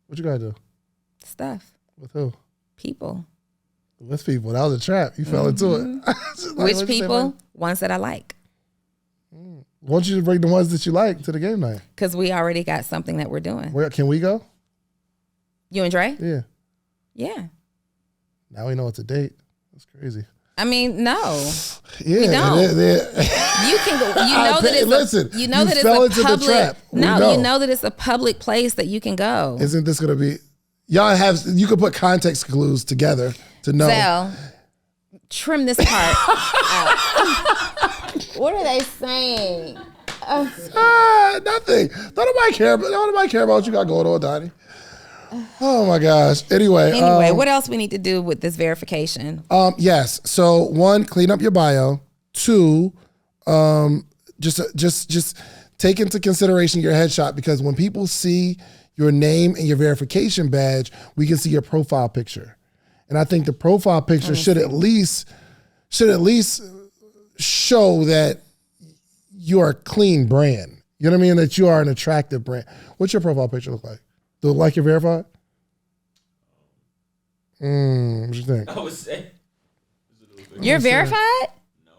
What you gotta do? Stuff. With who? People. With people. That was a trap. You fell into it. Just like, Which what'd you say, people? Mike? Ones that I like. Why don't you just bring the ones that you like to the game night? Because we already got something that we're doing. Where can we go? You and Dre? Yeah. Yeah. Now we know it's a date. That's crazy. I mean, no. Yeah, We don't. yeah. You can go. You know that it's Listen, you know you that it's fell a into the public. trap. We No, know. you know that it's a public place that you can go. Isn't this gonna be? Y'all have you could put context clues together to know. Zell, trim this part out. What are they saying? Nothing. Don't nobody care about what you got going on, Donnie. Oh my gosh. Anyway, What else we need to do with this verification? yes. So one, clean up your bio. Two, just take into consideration your headshot, because when people see your name and your verification badge, we can see your profile picture. And I think the profile picture should at least show that you are a clean brand. You know what I mean? That you are an attractive brand. What's your profile picture look like? Do it look like you're verified? What you think? I would say. You're verified? No.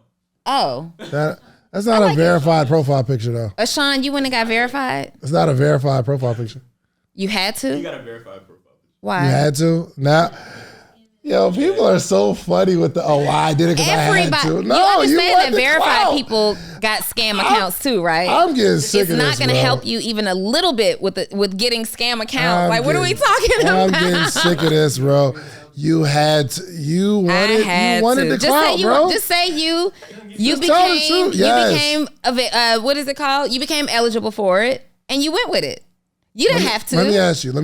Oh, That's not a verified profile picture though. Ashawn, you went and got verified? It's not a verified profile picture. You had You to? got a verified profile. Why? You had to? Now, yo, people are so funny with the, I did it because I had Everybody, to. you No, understand want that the verified clout. people got scam accounts too, right? I'm getting sick It's of not this, going to bro. help you even a little bit with getting scam accounts. I'm Like, what are we getting- talking I'm about? getting sick of this, bro. You had to, you wanted the Just clout, say bro. just say you Just tell the became truth, yes. you became what is it called? You became eligible for it, and you went with it. You didn't have to. Let me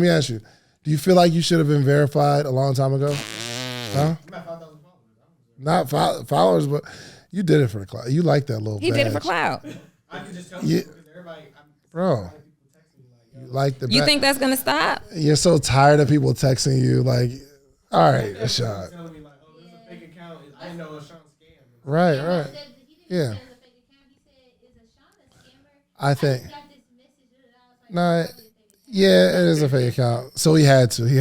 ask you. Do you feel like you should have been verified a long time ago? Huh? Not followers, but you did it for the clout. You like that little He did it for badge. clout. I can just tell Yeah. you because everybody, Bro. You like the You badge. think that's gonna stop? You're so tired of people texting you like, all right, Rashad. telling me like, oh, this is a fake account. I didn't know it was Sean scam. Right. Yeah. I think. No, yeah, it is a fake account. So he had to. He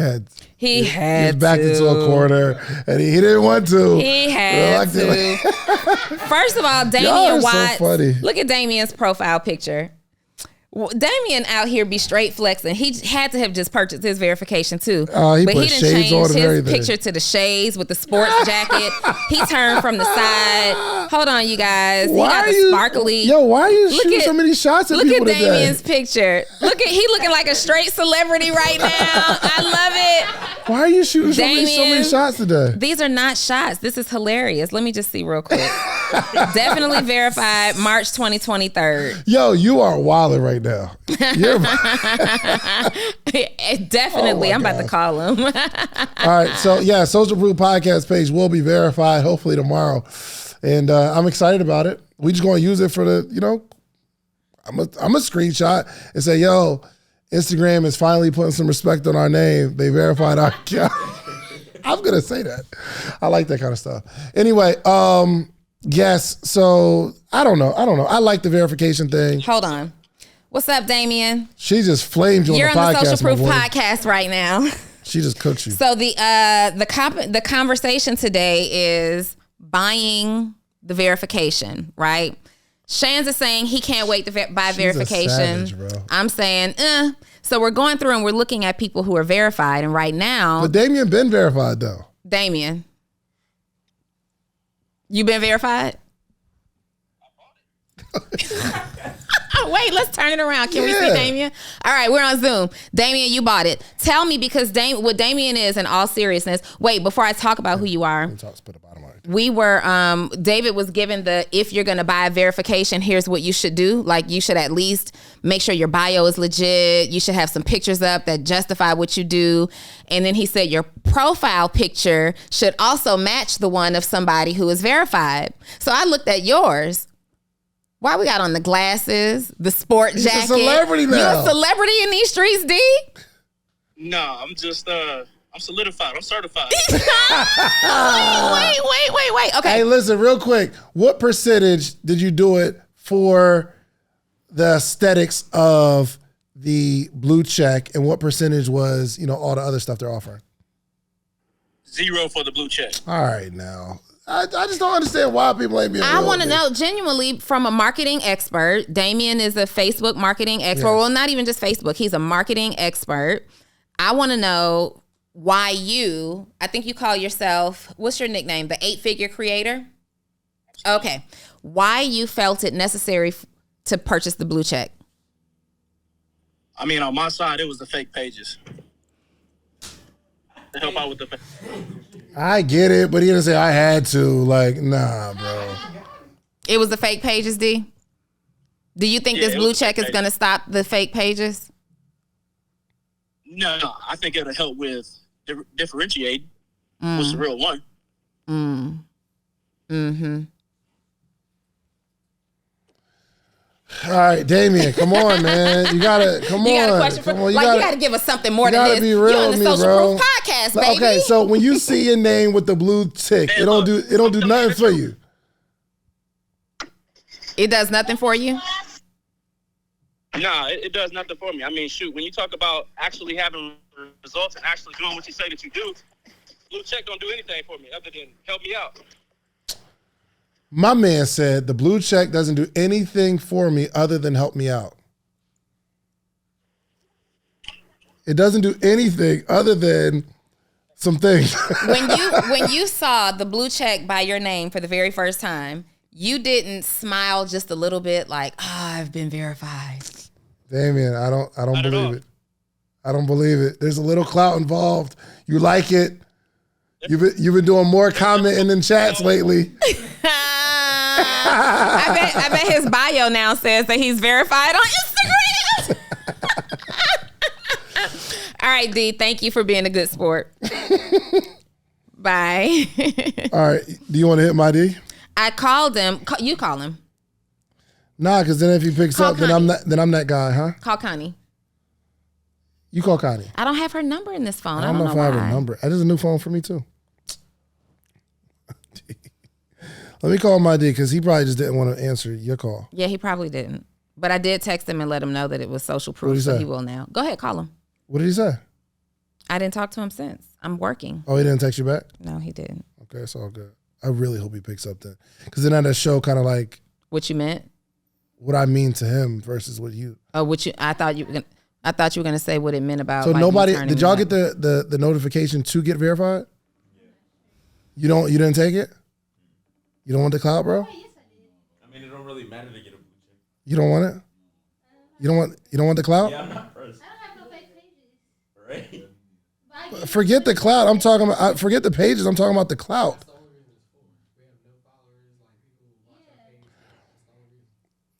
He was had backed into a corner, and he didn't want to. He had Reluctantly. to. First of all, Y'all Damian are so Watts. funny. Look at Damian's profile picture. Damian out here be straight flexing. He had to have just purchased his verification too. He but put he done shades changed on and his everything. picture to the shades with the sports jacket. He turned from the side. Hold on, you guys. He got the sparkly. Why are you Look shooting at- so many shots at Look people at today? Damian's picture. He looking like a straight celebrity right now. I love it. Why are you shooting so many Damian. shots today? These are not shots. This is hilarious. Let me just see real quick. Definitely verified March 2023. Yo, you are wilding right now. You're, Definitely. Oh I'm my about to call him. all right, so yeah, Social Proof Podcast page will be verified hopefully tomorrow, and I'm excited about it. We just going to use it for the, I'm a screenshot and say, yo, Instagram is finally putting some respect on our name. They verified our account. I'm gonna say that. I like that kind of stuff. Anyway, yes. So I don't know. I like the verification thing. Hold on. What's up, Damian? She just flamed you You're on the on podcast. the Social Proof my boy. podcast right now. She just cooked you. So the conversation today is buying the verification, right? Shan's is saying he can't wait to buy She's a verification. savage, bro. I'm saying, So we're going through and we're looking at people who are verified, and right now, But Damien been verified though. Damien, you been verified? Wait, let's turn it around. Can we see Yeah. Damien? All right, we're on Zoom. Damien, you bought it. Tell me, because what Damien is, in all seriousness. Wait, before I talk about who you are, Put a bottom on it. we were David was given the, if you're gonna buy a verification, here's what you should do. Like, you should at least make sure your bio is legit. You should have some pictures up that justify what you do. And then he said your profile picture should also match the one of somebody who is verified. So I looked at yours. Why we got on the glasses, the sport He's a jacket? celebrity now. You a celebrity in these streets, D? No, I'm just I'm solidified. I'm certified. Wait. Okay. Hey, listen, real quick. What percentage did you do it for the aesthetics of the blue check, and what percentage was, all the other stuff they're offering? 0 for the blue check. All right, now. I just don't understand why people ain't being I real want to with me. know genuinely from a marketing expert. Damien is a Facebook marketing expert. Yes. Well, not even just Facebook. He's a marketing expert. I want to know why I think you call yourself, what's your nickname? The 8-figure creator? Okay. Why you felt it necessary to purchase the blue check? I mean, on my side, it was the fake pages to help out with the. I get it, but he didn't say I had to. Like, nah, bro. It was the fake pages, D? Do you think Yeah, this it blue was the check fake is going to stop the fake pages? No, I think it'll help with differentiate what's the real one. Mm-hmm. All right, Damien, come on, man. You gotta come You on. got a question for Come on, you gotta give us something more you than gotta this. be real You're on with the me, Social bro. Proof Podcast, baby. Okay, so when you see your name with the blue tick, Hey, it don't look, do nothing for you. It does nothing for you? Nah, it does nothing for me. I mean, shoot, when you talk about actually having results and actually doing what you say that you do, blue check don't do anything for me other than help me out. My man said the blue check doesn't do anything for me other than help me out. It doesn't do anything other than some things. When you saw the blue check by your name for the very first time, you didn't smile just a little bit like, I've been verified. Damien, I don't Not at believe all. it. I don't believe it. There's a little clout involved. You like it. You've been doing more commenting in chats lately. I bet his bio now says that he's verified on Instagram. All right, D, thank you for being a good sport. Bye. All right, do you want to hit my D? I called him. You call him. Nah, because then if he picks Call up, then I'm that guy, huh? Call Connie. You call Connie. I don't have her number in this phone. I don't know if why. I have her number. That is a new phone for me too. Let me call my D because he probably just didn't want to answer your call. Yeah, he probably didn't. But I did text him and let him know that it was social What'd he proof, so say? he will now. Go ahead, call him. What did he say? I didn't talk to him since. I'm working. Oh, he didn't text you back? No, he didn't. Okay, it's all good. I really hope he picks up then. Because then that show kind of like What you meant? what I mean to him versus what you. Oh, what you? I thought you were gonna say what it meant about. So like, nobody, me turning did y'all me get back. the notification to get verified? You didn't take it? You don't want the cloud, bro? I mean, it don't really matter to get a blue check. You don't want it? You don't want the cloud? Yeah, I'm not first. I don't have no fake pages. Right? But I get Forget the cloud. I'm talking about forget the pages. I'm talking about the clout.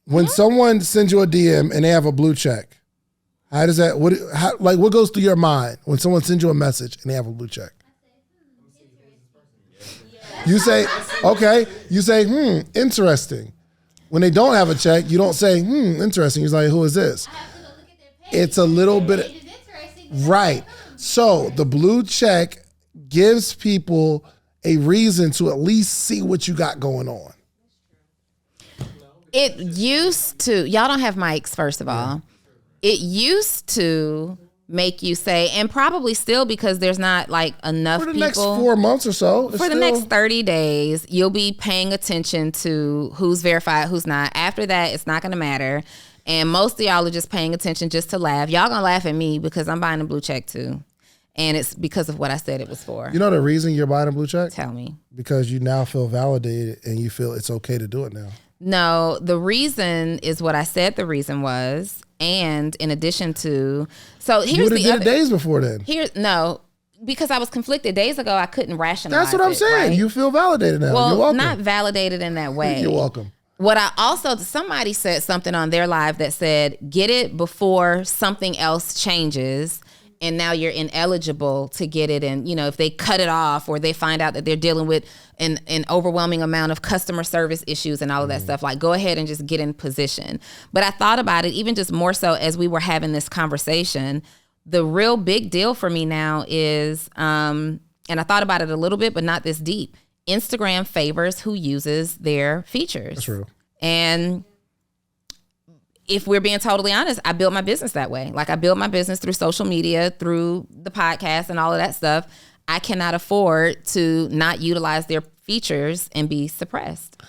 When someone sends you a DM and they have a blue check, how does that what goes through your mind when someone sends you a message and they have a blue check? You say, okay, interesting. When they don't have a check, you don't say, interesting. You're like, who is this? I have to go look at their page. It's a little Their bit, page is interesting. right. So the blue check gives people a reason to at least see what you got going on. It used to. Y'all don't have mics, first of all. It used to make you say, and probably still because there's not like enough For the people. next 4 months or so. For the next 30 days, you'll be paying attention to who's verified, who's not. After that, it's not going to matter. And most of y'all are just paying attention just to laugh. Y'all going to laugh at me because I'm buying a blue check too. And it's because of what I said it was for. You know the reason you're buying a blue check? Tell me. Because you now feel validated and you feel it's okay to do it now. No, the reason is what I said the reason was. And in addition to, so You here's would have the did other, it days before then. no, because I was conflicted. Days ago, I couldn't rationalize That's what I'm it, saying. right? You feel validated now. You're Well, welcome. not validated in that way. You're welcome. What I also, somebody said something on their live that said, get it before something else changes. And now you're ineligible to get it. And, if they cut it off or they find out that they're dealing with an overwhelming amount of customer service issues and all of that stuff, like go ahead and just get in position. But I thought about it even just more so as we were having this conversation. The real big deal for me now is, and I thought about it a little bit, but not this deep. Instagram favors who uses their features. That's true. And if we're being totally honest, I built my business that way. Like I built my business through social media, through the podcast and all of that stuff. I cannot afford to not utilize their features and be suppressed.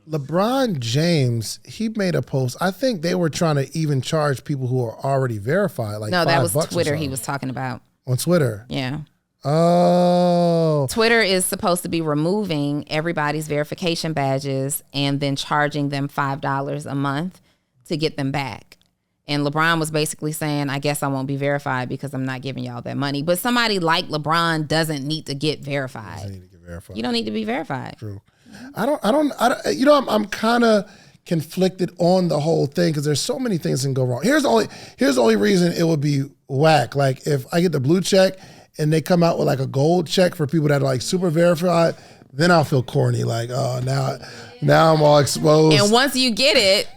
LeBron James, he made a post. I think they were trying to even charge people who are already verified. Like No, that $5 was or Twitter he something. was talking about. On Twitter. Yeah. Oh. Twitter is supposed to be removing everybody's verification badges and then charging them $5 a month to get them back. And LeBron was basically saying, I guess I won't be verified because I'm not giving y'all that money. But somebody like LeBron doesn't need to get verified. I need to get verified. You don't need to be verified. True. I don't I'm kind of conflicted on the whole thing because there's so many things that can go wrong. Here's the only reason it would be whack. Like if I get the blue check and they come out with like a gold check for people that are like super verified, then I'll feel corny. Like, oh, now I'm all exposed. And once you get it,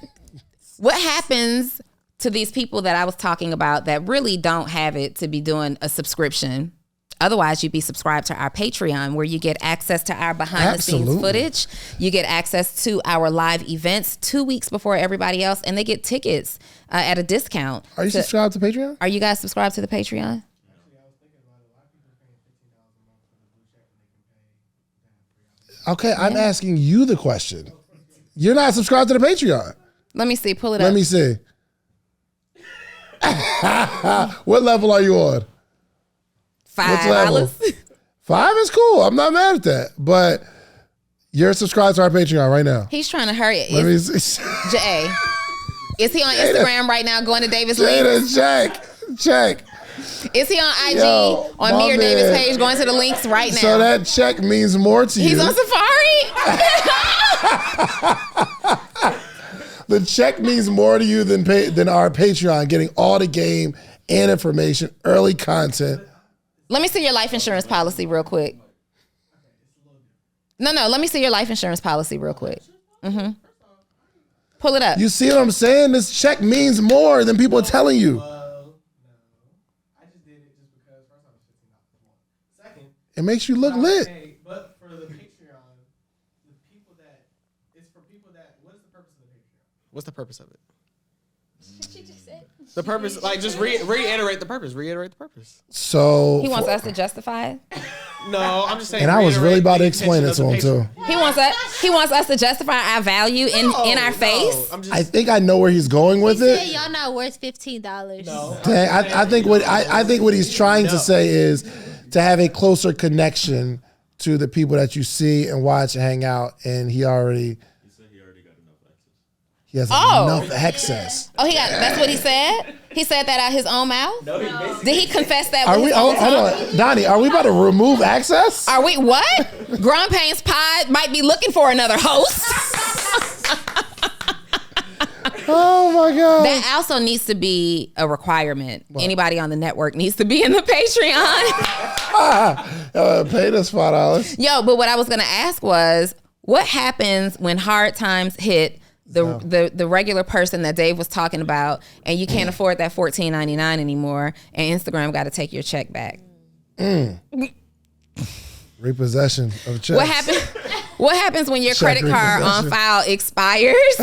what happens to these people that I was talking about that really don't have it to be doing a subscription? Otherwise, you'd be subscribed to our Patreon where you get access to our behind the scenes Absolutely. footage. You get access to our live events 2 weeks before everybody else, and they get tickets at a discount. Are you subscribed to Patreon? Are you guys subscribed to the Patreon? Okay, I'm asking you the question. You're not subscribed to the Patreon. Let me see. Pull it up. Let me see. What level are you on? What's level? $5. 5 is cool. I'm not mad at that. But you're subscribed to our Patreon right now. He's trying to hurry. Let me see. Jay, is he on Instagram right now going to Davis links? Jada, check. Is he on IG Yo, on my me or Davis man. page going to the links right now? So that check means more to you. He's on Safari? The check means more to you than our Patreon, getting all the game and information, early content. Let me see your life insurance policy real quick. No, let me see your life insurance policy real quick. Pull it up. You see what I'm saying? This check means more than people are telling you. It makes you look lit. But for the Patreon, the people that it's for people that what is the purpose of the Patreon? What's the purpose of it? She just said. The purpose, like just reiterate the purpose. Reiterate the purpose. So, He wants us to justify it. No, I'm just saying. and I was really reiterate about to the explain it intention to of him the too. Patreon. He wants us to justify our value in our face. I'm just, I think I know where he's going with Said it. y'all not worth $15. Dang, I think what he's trying to say is to have a closer connection to the people that you see and watch and hang out, and he already has enough access. Oh, that's what he said? He said that out his own mouth? No, he basically Did he confess that Are with we? his own Hold tongue? on, Donnie. Are we about to remove access? Are we what? Grown Pains Pod might be looking for another host. Oh my god! That also needs to be a requirement. Anybody on the network needs to be in the Patreon. Paid us $5. Yo, but what I was gonna ask was, what happens when hard times hit the regular person that Dave was talking about, and you can't afford that $14.99 anymore, and Instagram got to take your check back? Repossession of checks. What happens? What happens when your Check credit card on repossession. file expires?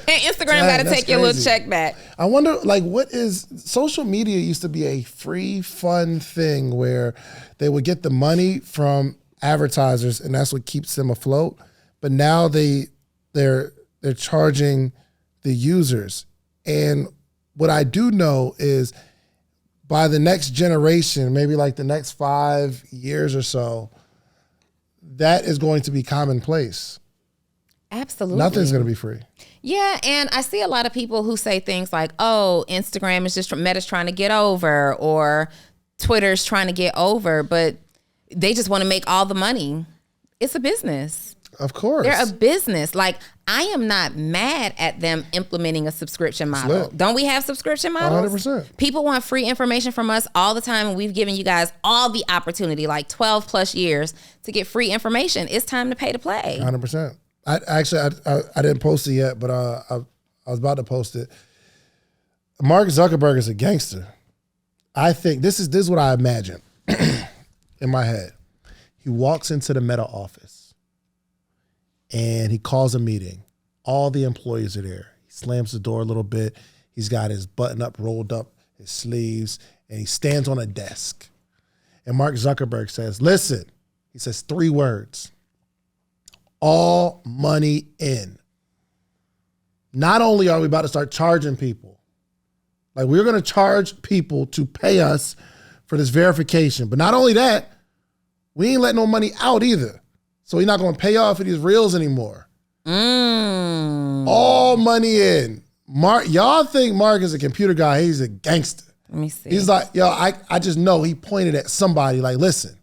And Instagram got to Dang, take your little that's check back. I wonder, like, what is social media used to be a free, fun thing where they would get the money from advertisers, and that's what keeps them afloat. But now they're charging the users. And what I do know is by the next generation, maybe like the next 5 years or so, that is going to be commonplace. Absolutely. Nothing's going to be free. Yeah, and I see a lot of people who say things like, "Oh, Instagram is just Meta's trying to get over," or Twitter's trying to get over, but they just want to make all the money. It's a business. Of course. They're a business. Like, I am not mad at them implementing a subscription model. lit. Don't we have subscription models? 100%. People want free information from us all the time, and we've given you guys all the opportunity, like 12 plus years, to get free information. It's time to pay to play. 100%. I didn't post it yet, but I was about to post it. Mark Zuckerberg is a gangster. I think this is what I imagine in my head. He walks into the Meta office and he calls a meeting. All the employees are there. He slams the door a little bit. He's got his button up, rolled up, his sleeves, and he stands on a desk. And Mark Zuckerberg says, listen, he says 3 words. All money in. Not only are we about to start charging people, like we're going to charge people to pay us for this verification. But not only that, we ain't letting no money out either. So he's not going to pay off for these reels anymore. All money in. Mark, y'all think Mark is a computer guy. He's a gangster. Let me see. He's like, yo, I just know he pointed at somebody like, listen,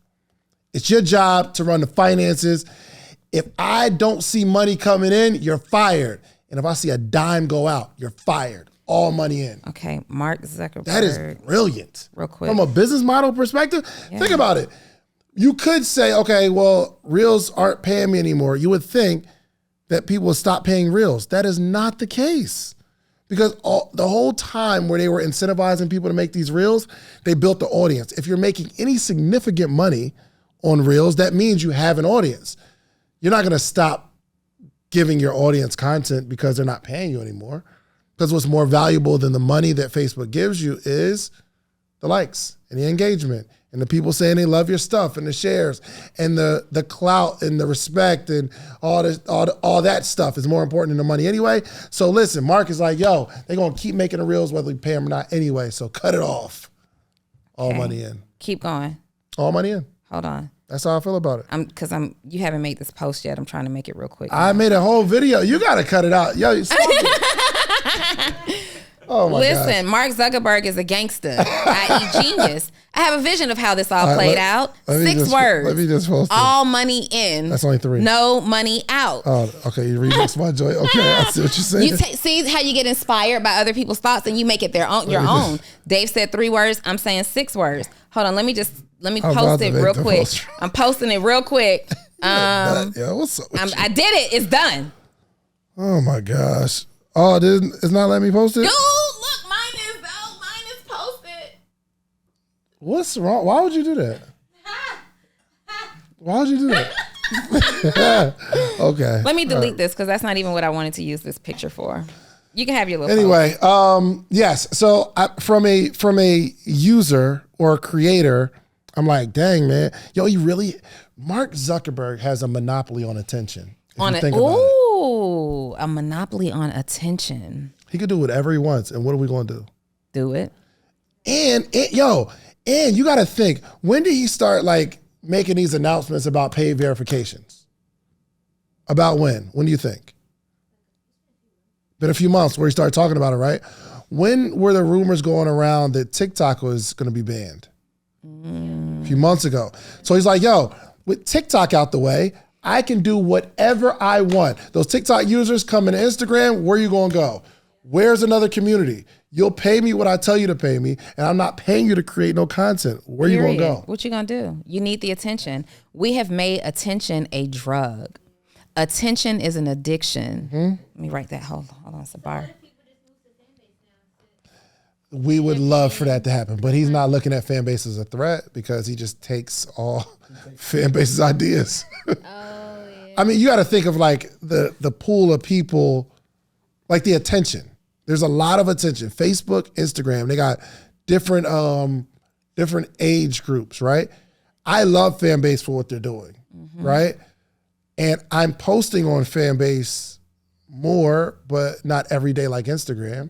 it's your job to run the finances. If I don't see money coming in, you're fired. And if I see a dime go out, you're fired. All money in. Okay, Mark Zuckerberg. That is brilliant. Real quick. From a business model perspective, think about it. You could say, okay, well, reels aren't paying me anymore. You would think that people would stop paying reels. That is not the case. Because the whole time where they were incentivizing people to make these reels, they built the audience. If you're making any significant money on reels, that means you have an audience. You're not going to stop giving your audience content because they're not paying you anymore. Because what's more valuable than the money that Facebook gives you is the likes and the engagement and the people saying they love your stuff and the shares and the clout and the respect and all that stuff is more important than the money anyway. So listen, Mark is like, yo, they're going to keep making the reels whether we pay them or not anyway. So cut it off. All money in. Keep going. All money in. Hold on. That's how I feel about it. You haven't made this post yet. I'm trying to make it real quick. I made a whole video. You got to cut it out. Yo, stop it. Oh my Listen, gosh. Mark Zuckerberg is a gangster, i.e. genius. I have a vision of how this all played out. let me 6 just- words. let me just post it. All money in. That's only 3. No money out. Oh, okay. You remix my joy. Okay, I see what you're saying. You see how you get inspired by other people's thoughts and you make it your own. Dave said 3 words. I'm saying 6 words. Hold on. Let me about post to it make real the quick. post. I'm posting it real quick. Yeah, what's up with you? I did it. It's done. Oh my gosh. Oh, it's not letting me post it? Dude, look, mine is posted. What's wrong? Why would you do that? Why would you do that? Okay. Let me delete this because that's not even what I wanted to use this picture for. You can have your little Anyway, yes. So from a user or a creator, I'm like, dang, man. Yo, Mark Zuckerberg has a monopoly on attention. If you think about it. Ooh, a monopoly on attention. He could do whatever he wants. And what are we going to do? Do it. And you got to think, when did he start like making these announcements about paid verifications? About when? When do you think? Been a few months where he started talking about it, right? When were the rumors going around that TikTok was going to be banned? A few months ago. So he's like, yo, with TikTok out the way, I can do whatever I want. Those TikTok users come into Instagram, where you going to go? Where's another community? You'll pay me what I tell you to pay me, and I'm not paying you to create no content. Where you going to go? What you going to do? You need the attention. We have made attention a drug. Attention is an addiction. Let me write that. Hold on, it's a bar. We would love for that to happen, but he's not looking at fan base as a threat because he just takes all fan base's ideas. I mean, you got to think of like the pool of people, like the attention. There's a lot of attention. Facebook, Instagram, they got different age groups, right? I love fan base for what they're doing, right? And I'm posting on fan base more, but not every day like Instagram.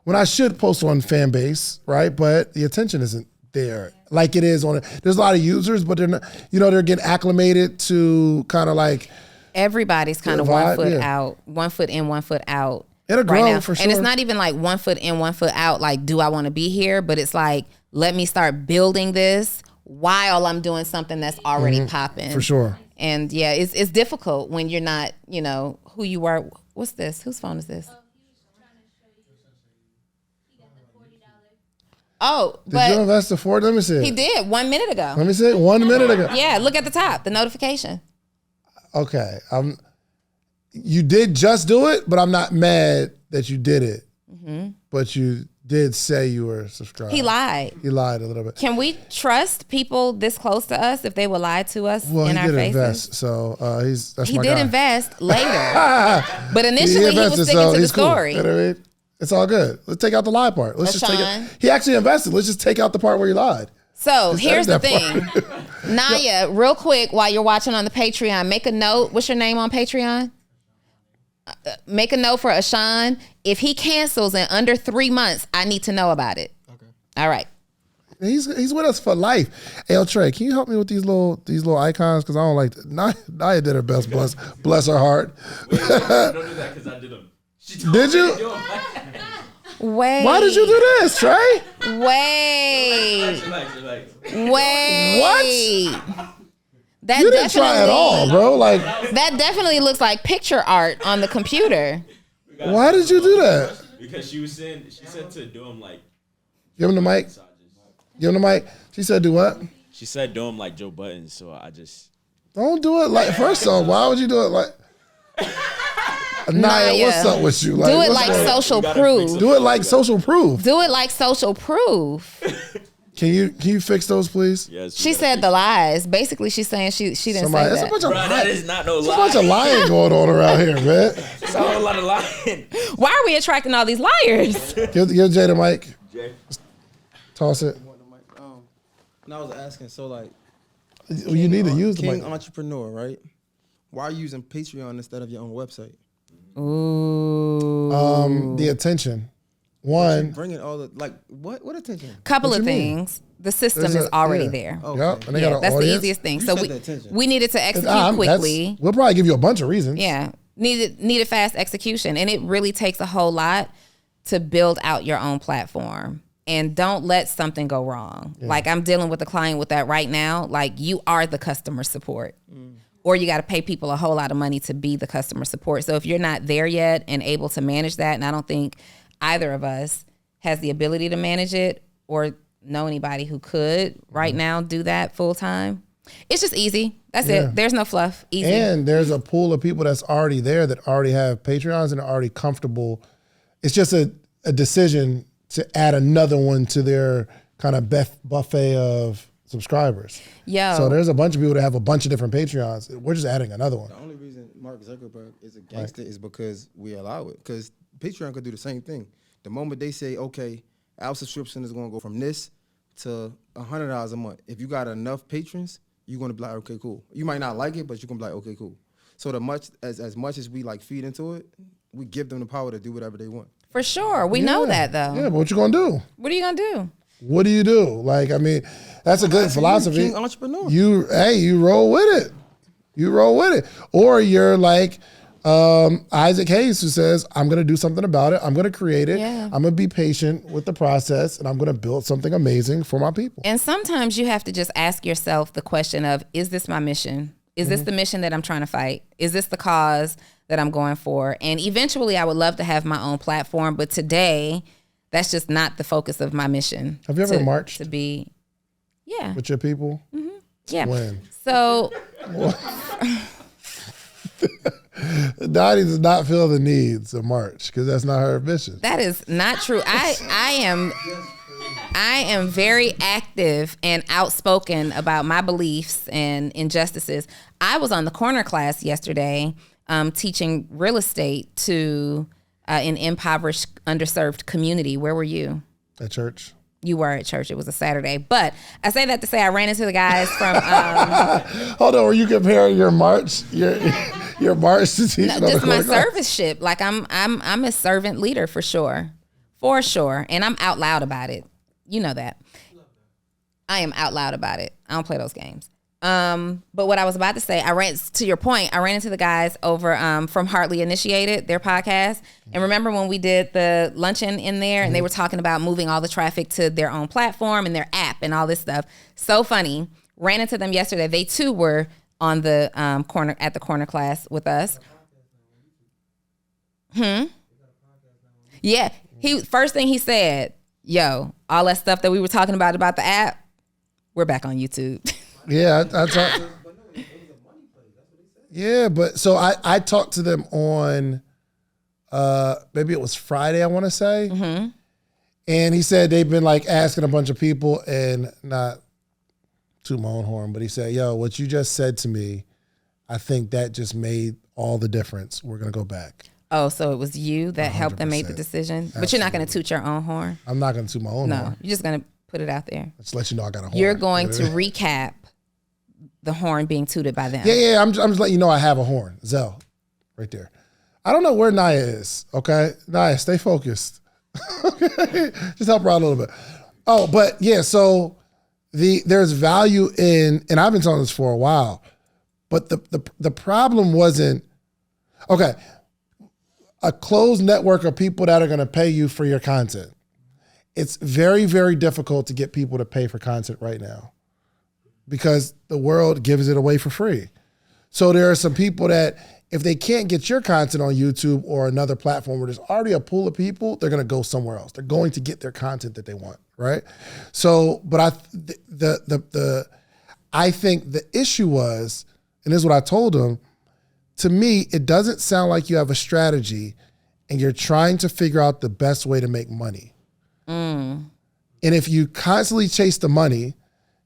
When I should post on fan base, right? But the attention isn't there like it is on it. There's a lot of users, but they're not, they're getting acclimated to kind of like Everybody's kind of The vibe, 1 foot yeah. out, 1 foot in, 1 foot out. It'll grow now. for And it's sure. not even like 1 foot in, 1 foot out. Like, do I want to be here? But it's like, let me start building this while I'm doing something that's already popping. For sure. And yeah, it's difficult when you're not, you know, who you are. What's this? Whose phone is this? Oh, Did you but invest the $4? Let me see. he did 1 minute ago. Let me see it. 1 minute ago. Yeah, look at the top, the notification. Okay. You did just do it, but I'm not mad that you did it. But you did say you were subscribed. He lied. He lied a little bit. Can we trust people this close to us if they will lie to us Well, in he our did faces? invest, so that's He my did guy. invest later, but initially he was invested, sticking to the he's cool. story. You know what I mean? It's all good. Let's take out the lie part. Let's just take Ashawn. it. He actually invested. Let's just take out the part where he lied. So Just here's the edit that thing, Naya. Real quick, while you're watching on the Patreon, make a note. What's your name on Patreon? Make a note for Ashawn. If he cancels in under 3 months, I need to know about it. Okay. All right. He's with us for life. Hey, El Trey, can you help me with these little icons? Because I don't like Naya did her best. Bless her heart. Wait, don't do that because I did them. She told Did me you? to do 'em. Wait. Why did you do this, Trey? Wait. Relax. Wait. That You didn't try at all, bro. Like, That definitely looks like picture art on the computer. why did you do that? Because she said to do them like Give him the mic. massages. Give him the mic. She said, "Do what? She said do them like Joe Budden, so I just Don't do it like." First off, why would you do it like? Naya, what's up with you? Do it what's like going- social You gotta proof. fix Do it like social proof. Do it like social proof. Can you fix those, please? yes. She said the lies. Basically, she's saying she didn't Somebody, say that's that. a bunch of Bro, that lying. is not no There's a bunch of lie. lying going on around here, man. It's a whole lot of lying. Why are we attracting all these liars? Give Jay the mic. Jay. Toss it. And I was asking, so like, You need to use the King mic. Entrepreneur, right? Why are you using Patreon instead of your own website? Ooh. The attention. One. Bringing all the like, what attention? Couple What of you mean? things. The system There's is already yeah. there. Okay. Yep. And they Yeah, got an that's the audience. easiest thing. You So said the attention. we needed to execute That's- quickly. We'll probably give you a bunch of reasons. Yeah, needed fast execution, and it really takes a whole lot to build out your own platform. And don't let something go wrong. Like I'm dealing with a client with that right now. Like you are the customer support, or you got to pay people a whole lot of money to be the customer support. So if you're not there yet and able to manage that, and I don't think either of us has the ability to manage it or know anybody who could right now do that full time. It's just easy. That's Yeah. it. There's no fluff. Easy. And there's a pool of people that's already there that already have Patreons and are already comfortable. It's just a decision to add another one to their kind of buffet of subscribers. Yo. So there's a bunch of people that have a bunch of different Patreons. We're just adding another one. The only reason Mark Zuckerberg is a gangster is because we allow it. Because Patreon could do the same thing. The moment they say, okay, our subscription is going to go from this to $100 a month. If you got enough patrons, you're going to be like, okay, cool. You might not like it, but you're going to be like, okay, cool. So as much as we like feed into it, we give them the power to do whatever they want. For sure. We know that though. Yeah, but what you gonna do? What are you going to do? What do you do? Like, I mean, that's a good philosophy. King Entrepreneur. You roll with it. You roll with it. Or you're like Isaac Hayes, who says, I'm going to do something about it. I'm going to create it. Yeah. I'm going to be patient with the process, and I'm going to build something amazing for my people. And sometimes you have to just ask yourself the question of, is this my mission? Is this the mission that I'm trying to fight? Is this the cause that I'm going for? And eventually I would love to have my own platform, but today that's just not the focus of my mission. Have you ever to- marched? To be, yeah. With your people? Yeah. When? So Dottie does not feel the need to march because that's not her mission. that is not true. I am very active and outspoken about my beliefs and injustices. I was on the corner class yesterday teaching real estate to an impoverished, underserved community. Where were you? At church. You were at church. It was a Saturday. But I say that to say I ran into the guys from Hold on, were you comparing your march, your march to teaching on the just my corner class? serviceship. Like I'm a servant leader for sure. For sure. And I'm out loud about it. You know that. I am out loud about it. I don't play those games. But what I was about to say, I ran into the guys over from Hartley Initiated, their podcast. And remember when we did the luncheon in there and they were talking about moving all the traffic to their own platform and their app and all this stuff. So funny. Ran into them yesterday. They too were on the corner class with us. Yeah. First thing he said, yo, all that stuff that we were talking about the app, we're back on YouTube. Yeah, I talked. Yeah, but so I talked to them on maybe it was Friday, I want to say, and he said they've been like asking a bunch of people, and not to my own horn, but he said, "Yo, what you just said to me, I think that just made all the difference. We're gonna go back." Oh, so it was you that helped them make the decision, but you're not going to toot your own horn. I'm not gonna toot my own horn. You're just going to put it out there. Let's let you know I got a horn. You're going to recap the horn being tooted by them. Yeah. I'm just letting you know I have a horn. Zell, right there. I don't know where Naya is. Okay, Naya, stay focused. Just help her out a little bit. Oh, but yeah. So there's value in, and I've been telling this for a while, but the problem wasn't okay. A closed network of people that are going to pay you for your content. It's very, very difficult to get people to pay for content right now, because the world gives it away for free. So there are some people that if they can't get your content on YouTube or another platform where there's already a pool of people, they're going to go somewhere else. They're going to get their content that they want, right? So, but I think the issue was, and this is what I told them, to me, it doesn't sound like you have a strategy and you're trying to figure out the best way to make money. And if you constantly chase the money,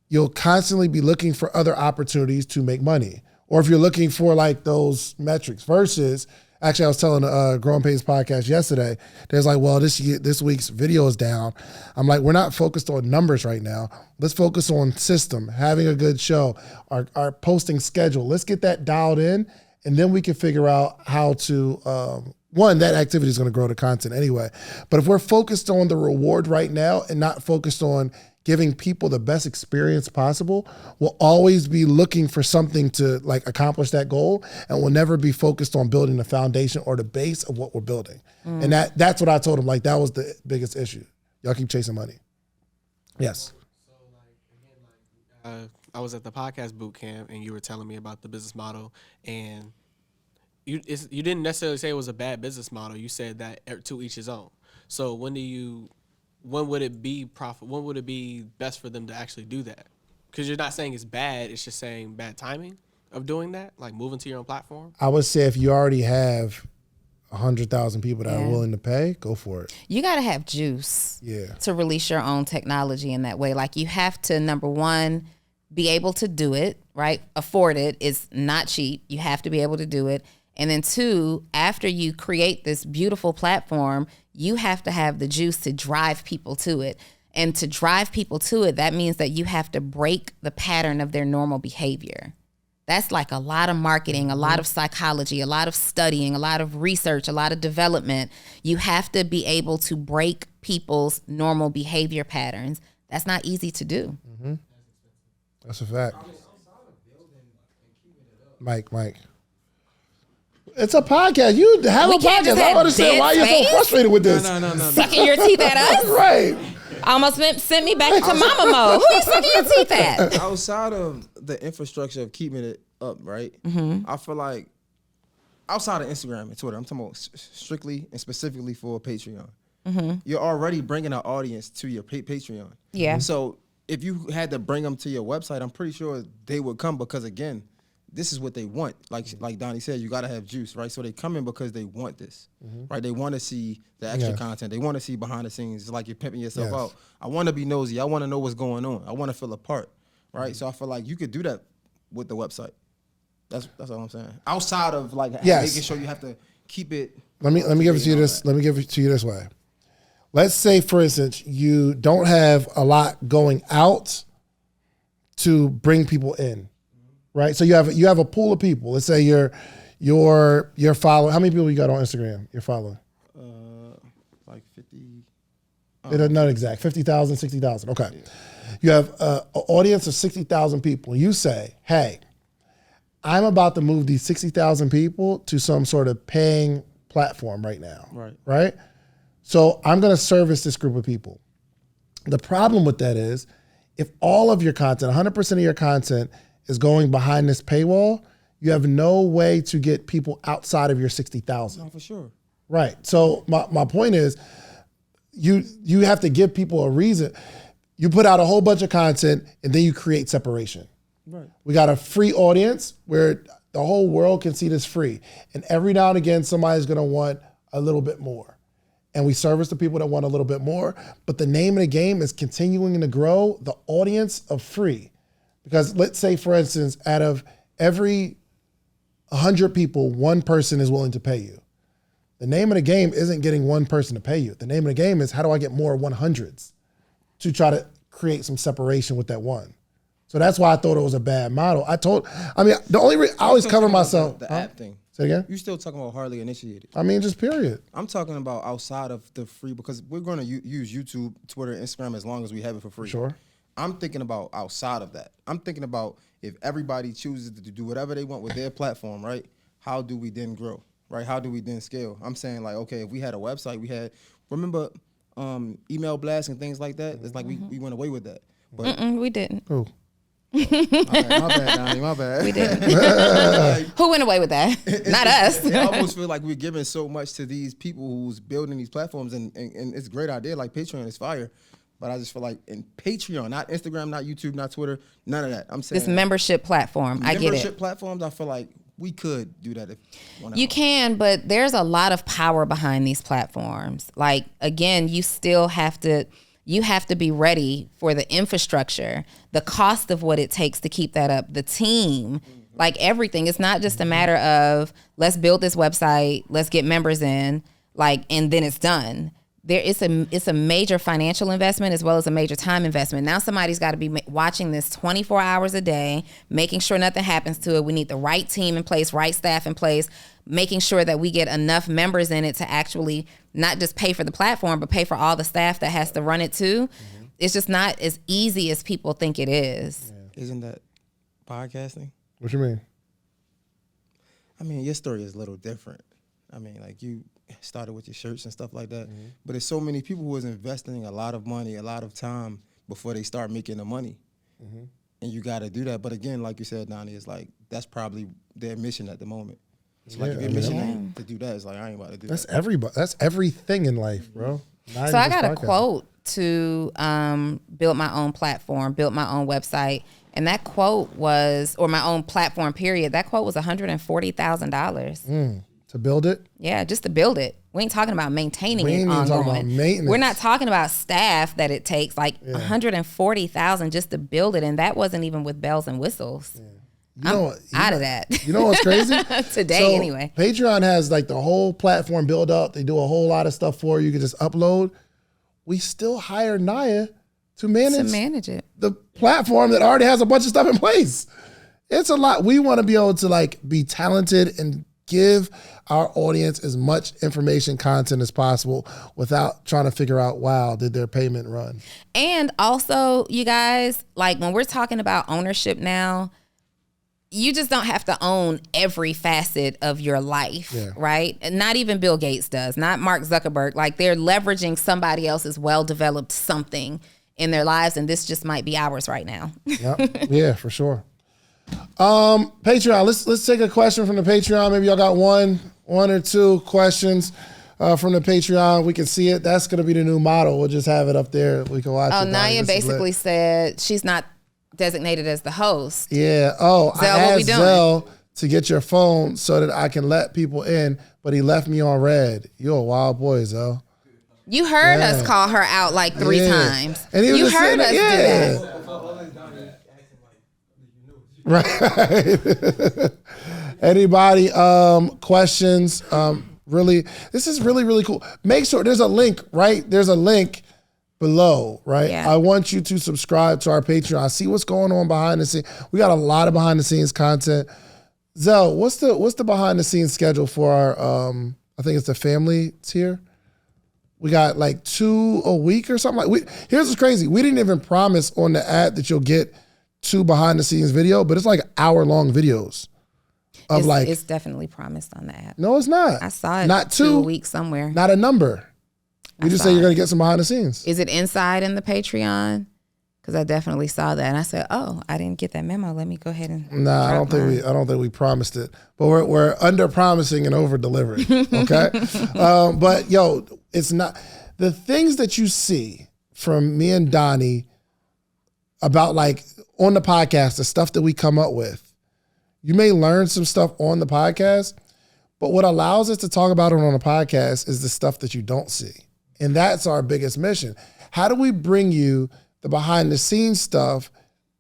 you'll constantly be looking for other opportunities to make money. Or if you're looking for like those metrics versus, actually I was telling a Growing Pains podcast yesterday, there's like, well, this week's video is down. I'm like, we're not focused on numbers right now. Let's focus on system, having a good show, our posting schedule. Let's get that dialed in, and then we can figure out how to, one, that activity is going to grow the content anyway. But if we're focused on the reward right now and not focused on giving people the best experience possible, we'll always be looking for something to like accomplish that goal, and we'll never be focused on building the foundation or the base of what we're building. And that's what I told him. Like, that was the biggest issue. Y'all keep chasing money. Yes. I was at the podcast boot camp, and you were telling me about the business model, and you didn't necessarily say it was a bad business model. You said that to each his own. So when would it be profit? When would it be best for them to actually do that? Because you're not saying it's bad. It's just saying bad timing of doing that, like moving to your own platform. I would say if you already have 100,000 people that are willing to pay, go for it. You got to have juice to release your own technology in that way. Like, you have to, number one, be able to do it, right? Afford it. It's not cheap. You have to be able to do it. And then two, after you create this beautiful platform, you have to have the juice to drive people to it. And to drive people to it, that means that you have to break the pattern of their normal behavior. That's like a lot of marketing, a lot of psychology, a lot of studying, a lot of research, a lot of development. You have to be able to break people's normal behavior patterns. That's not easy to do. Mm-hmm. That's a fact. Mike. It's a podcast. You have a podcast. I don't understand why you're so frustrated with this. No. Sucking your teeth at us? Right. Almost sent me back into mama mode. Who you sucking your teeth at? Outside of the infrastructure of keeping it up, right? I feel like outside of Instagram and Twitter, I'm talking about strictly and specifically for Patreon. You're already bringing an audience to your Patreon. Yeah. So if you had to bring them to your website, I'm pretty sure they would come because, again, this is what they want. Like Donnie said, you got to have juice, right? So they come in because they want this, right? They want to see the extra content. They want to see behind the scenes. It's like you're pimping yourself out. I want to be nosy. I want to know what's going on. I want to feel a part, right? So I feel like you could do that with the website. That's all I'm saying. Outside of like making sure you have to keep it. Let me give it to you this. Let me give it to you this way. Let's say, for instance, you don't have a lot going out to bring people in. Right, so you have a pool of people. Let's say you're following. How many people you got on Instagram? You're following? Like 50. Not exact. 50,000, 60,000. Okay. You have an audience of 60,000 people. You say, hey, I'm about to move these 60,000 people to some sort of paying platform right now. Right? So I'm going to service this group of people. The problem with that is if all of your content, 100% of your content is going behind this paywall, you have no way to get people outside of your 60,000. No, for sure. Right. So my point is you have to give people a reason. You put out a whole bunch of content and then you create separation. Right. We got a free audience where the whole world can see this free. And every now and again, somebody's going to want a little bit more. And we service the people that want a little bit more. But the name of the game is continuing to grow the audience of free. Because let's say, for instance, out of every 100 people, one person is willing to pay you. The name of the game isn't getting one person to pay you. The name of the game is how do I get more 100s to try to create some separation with that one. So that's why I thought it was a bad model. The only reason I always cover myself. The app thing. Say it again? You still talking about hardly initiated. Just period. I'm talking about outside of the free because we're going to use YouTube, Twitter, Instagram as long as we have it for free. Sure. I'm thinking about outside of that. I'm thinking about if everybody chooses to do whatever they want with their platform, right? How do we then grow, right? How do we then scale? I'm saying like, okay, if we had a website, remember email blasts and things like that? It's like we went away with that. But we didn't. Who? all right, my bad, Donnie, my bad. We didn't. Who went away with that? Not us. I almost feel like we're giving so much to these people who's building these platforms, and it's a great idea. Like Patreon is fire, but I just feel like in Patreon, not Instagram, not YouTube, not Twitter, none of that. I'm saying This membership platform. I get it. Membership platforms, I feel like we could do that if you can, but there's a lot of power behind these platforms. Like again, you have to be ready for the infrastructure, the cost of what it takes to keep that up, the team, like everything. It's not just a matter of let's build this website, let's get members in, and then it's done. It's a major financial investment as well as a major time investment. Now somebody's got to be watching this 24 hours a day, making sure nothing happens to it. We need the right team in place, right staff in place, making sure that we get enough members in it to actually not just pay for the platform, but pay for all the staff that has to run it too. It's just not as easy as people think it is. Yeah. Isn't that podcasting? What you mean? Your story is a little different. Like you started with your shirts and stuff like that, but there's so many people who is investing a lot of money, a lot of time before they start making the money. And you got to do that. But again, like you said, Donnie, it's like that's probably their mission at the moment. It's like if your mission ain't to do that, it's like I ain't about to do That's that. everybody. That's everything in life, bro. Not So I even got just a podcasting. quote to build my own platform, build my own website. And that quote was, or my own platform period, that quote was $140,000. To build it? Yeah, just to build it. We ain't talking about maintaining We it ain't even talking ongoing. about maintenance. We're not talking about staff that it takes, like $140,000 just to build it. And that wasn't even with bells and whistles. I'm out of that. You know what's crazy? Today, anyway. Patreon has like the whole platform build up. They do a whole lot of stuff for you. You can just upload. We still hire Naya to manage it. the platform that already has a bunch of stuff in place. It's a lot. We want to be able to be talented and give our audience as much information, content as possible without trying to figure out, wow, did their payment run? And also, you guys, when we're talking about ownership now, you just don't have to own every facet of your life, right? And not even Bill Gates does, not Mark Zuckerberg. They're leveraging somebody else's well-developed something in their lives, and this just might be ours right now. Yeah, for sure. Patreon, let's take a question from the Patreon. Maybe y'all got one or two questions from the Patreon. We can see it. That's going to be the new model. We'll just have it up there. We can watch it. Naya basically said she's not designated as the host. Yeah. Oh, Zell, I what we asked doing? Zell to get your phone so that I can let people in, but he left me on red. You're a wild boy, Zell. You heard us call her out 3 times. And he was you just heard us saying, do that. Right. Anybody questions? Really, this is really, really cool. Make sure there's a link, right? There's a link below, right? Yeah. I want you to subscribe to our Patreon. See what's going on behind the scenes. We got a lot of behind the scenes content. Zell, what's the behind the scenes schedule for our I think it's the family tier? We got like 2 a week or something. Here's what's crazy. We didn't even promise on the ad that you'll get 2 behind the scenes video, but it's like hour-long videos of It's definitely promised on the app. No, it's not. I saw it. Not 2 a week somewhere. Not a number. We just say you're going to get some behind the scenes. Is it inside in the Patreon? Because I definitely saw that, and I said, "Oh, I didn't get that memo. Let me go ahead and." Nah, I don't think we promised it, but we're under promising and over delivering. Okay, but yo, it's not the things that you see from me and Donnie about like on the podcast, the stuff that we come up with. You may learn some stuff on the podcast, but what allows us to talk about it on the podcast is the stuff that you don't see, and that's our biggest mission. How do we bring you the behind the scenes stuff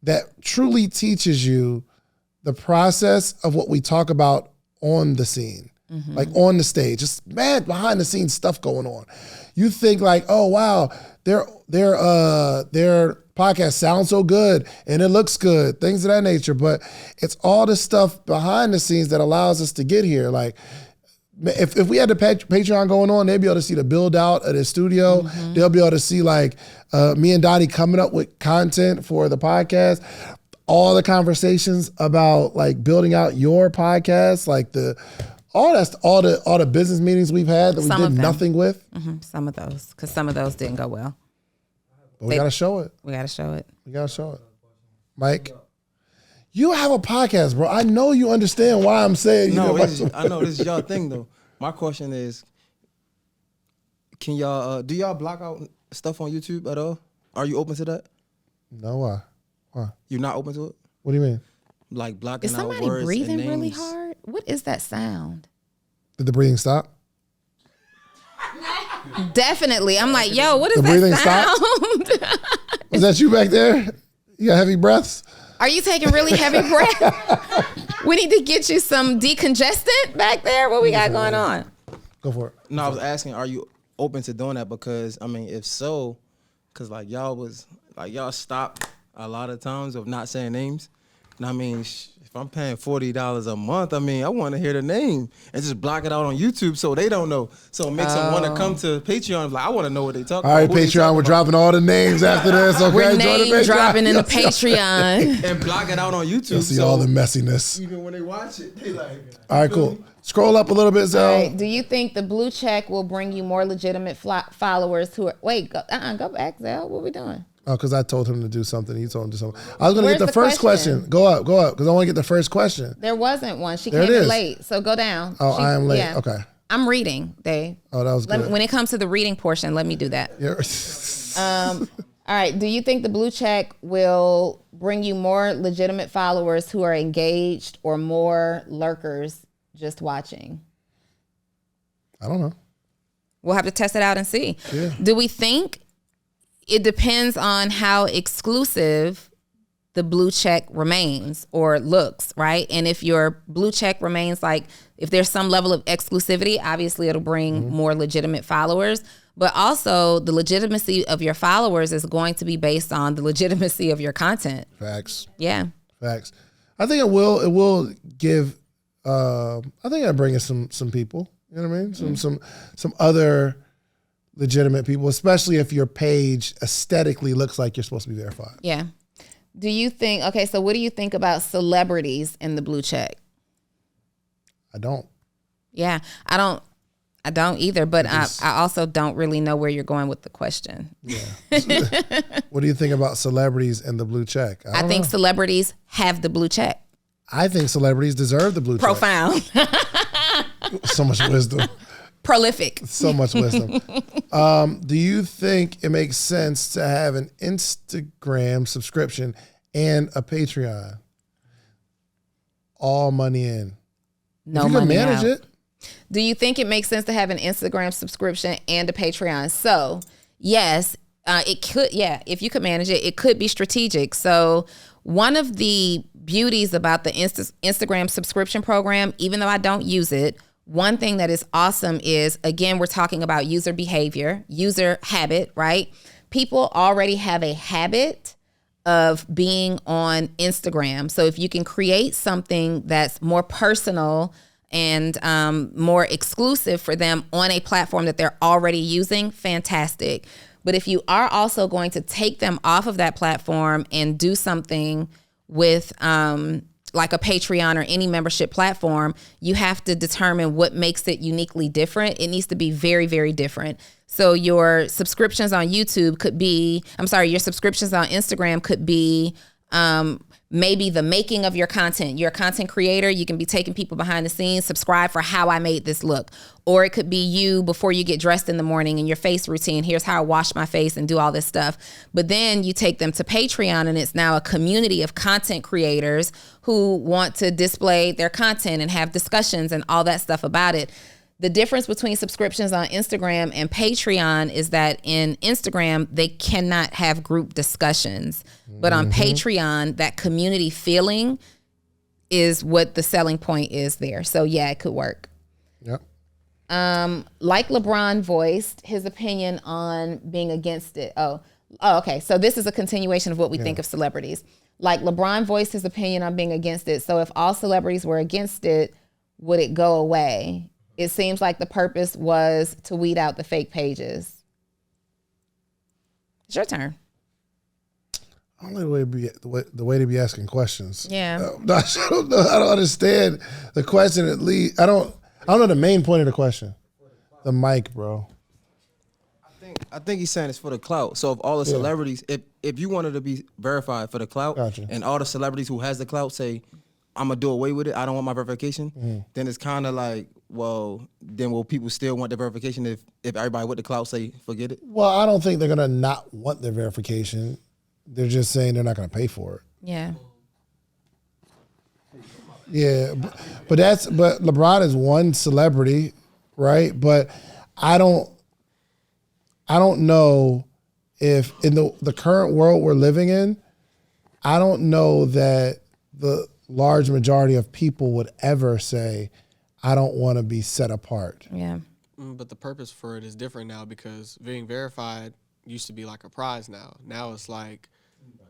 that truly teaches you the process of what we talk about on the scene, like on the stage? Just mad behind the scenes stuff going on. You think like, oh wow, their podcast sounds so good and it looks good, things of that nature. But it's all the stuff behind the scenes that allows us to get here. Like, if we had the Patreon going on, they'd be able to see the build out of the studio. They'll be able to see like me and Donnie coming up with content for the podcast. All the conversations about like building out your podcast, like all the business meetings we've had that we did nothing with. Some of those, because some of those didn't go well. But we gotta show it. We gotta show it. We gotta show it. Mike, you have a podcast, bro. I know you understand why I'm saying. No, I know this is y'all thing though. My question is, can y'all do y'all block out stuff on YouTube at all? Are you open to that? No, why? Why? You're not open to it? What do you mean? Like blocking Is out somebody words breathing and really names? hard? What is that sound? Did the breathing stop? Definitely. I'm like, yo, what is The breathing that sound? Was that you back there? You got heavy breaths? Are you taking really heavy breath? We need to get you some decongestant back there. What we got going on? Go for it. No, I was asking, are you open to doing that? Because I mean, if so, because like y'all stopped a lot of times of not saying names. And I mean, if I'm paying $40 a month, I mean, I want to hear the name and just block it out on YouTube so they don't know. So it makes them want to come to Patreon. Like, I want to know what they talk about. All right, Patreon, we're dropping all the names after this. Okay, We're join the name Patreon. dropping in the You'll see- Patreon. and block it out on YouTube. You'll see so all the messiness. even when they watch it, they like. All right, cool. Scroll up a little bit, Zell. All right. Do you think the blue check will bring you more legitimate followers who are... Wait, go back, Zell. What we doing? Oh, because I told him to do something. He told him to do something. I was going to Where's get the the first question? question. Go up, because I want to get the first question. There wasn't one. She There came it in is. late. So go down. Oh, I am late. yeah. Okay. I'm reading, Dave. Oh, that was good. When it comes to the reading portion, let me do that. Yeah. All right. Do you think the blue check will bring you more legitimate followers who are engaged or more lurkers just watching? I don't know. We'll have to test it out and see. Yeah. Do we think it depends on how exclusive the blue check remains or looks, right? And if your blue check remains like, if there's some level of exclusivity, obviously it'll bring more legitimate followers. But also the legitimacy of your followers is going to be based on the legitimacy of your content. Facts. Yeah. Facts. I think it will give, I think it'll bring us some people. You know what I mean? Some other legitimate people, especially if your page aesthetically looks like you're supposed to be verified. Yeah. Do you think, okay, so what do you think about celebrities in the blue check? I don't. Yeah, I don't either, but I also don't really know where you're going with the question. Yeah. What do you think about celebrities and the blue check? I think celebrities have the blue check. I think celebrities deserve the blue Profound. check. So much wisdom. Prolific. So much wisdom. Do you think it makes sense to have an Instagram subscription and a Patreon? All money in. No if you money can manage out. it. Do you think it makes sense to have an Instagram subscription and a Patreon? So, yes, it could. Yeah, if you could manage it, it could be strategic. So, one of the beauties about the Instagram subscription program, even though I don't use it, one thing that is awesome is, again, we're talking about user behavior, user habit, right? People already have a habit of being on Instagram. So if you can create something that's more personal, and more exclusive for them on a platform that they're already using, fantastic. But if you are also going to take them off of that platform and do something with like a Patreon or any membership platform, you have to determine what makes it uniquely different. It needs to be very, very different. So your subscriptions on YouTube could be, your subscriptions on Instagram could be maybe the making of your content. You're a content creator. You can be taking people behind the scenes, subscribe for how I made this look. Or it could be you before you get dressed in the morning and your face routine. Here's how I wash my face and do all this stuff. But then you take them to Patreon and it's now a community of content creators who want to display their content and have discussions and all that stuff about it. The difference between subscriptions on Instagram and Patreon is that in Instagram, they cannot have group discussions. But on Patreon, that community feeling is what the selling point is there. So yeah, it could work. Yep. Like LeBron voiced his opinion on being against it. Oh, okay. So this is a continuation of what we think of celebrities. Like LeBron voiced his opinion on being against it. So if all celebrities were against it, would it go away? It seems like the purpose was to weed out the fake pages. It's your turn. Only the way to be asking questions. Yeah. I don't know. I don't understand the question. At least I don't know the main point of the question. The mic, bro. I think he's saying it's for the clout. So if all the celebrities, if you wanted to be verified for the clout, Gotcha. and all the celebrities who has the clout say, I'm gonna do away with it, I don't want my verification, then it's kind of like, well, then will people still want the verification if everybody with the clout say forget it? Well, I don't think they're gonna not want their verification. They're just saying they're not gonna pay for it. Yeah. Yeah, but LeBron is one celebrity, right? But I don't know if in the current world we're living in, I don't know that the large majority of people would ever say, I don't want to be set apart. Yeah. But the purpose for it is different now because being verified used to be like a prize now. Now it's like,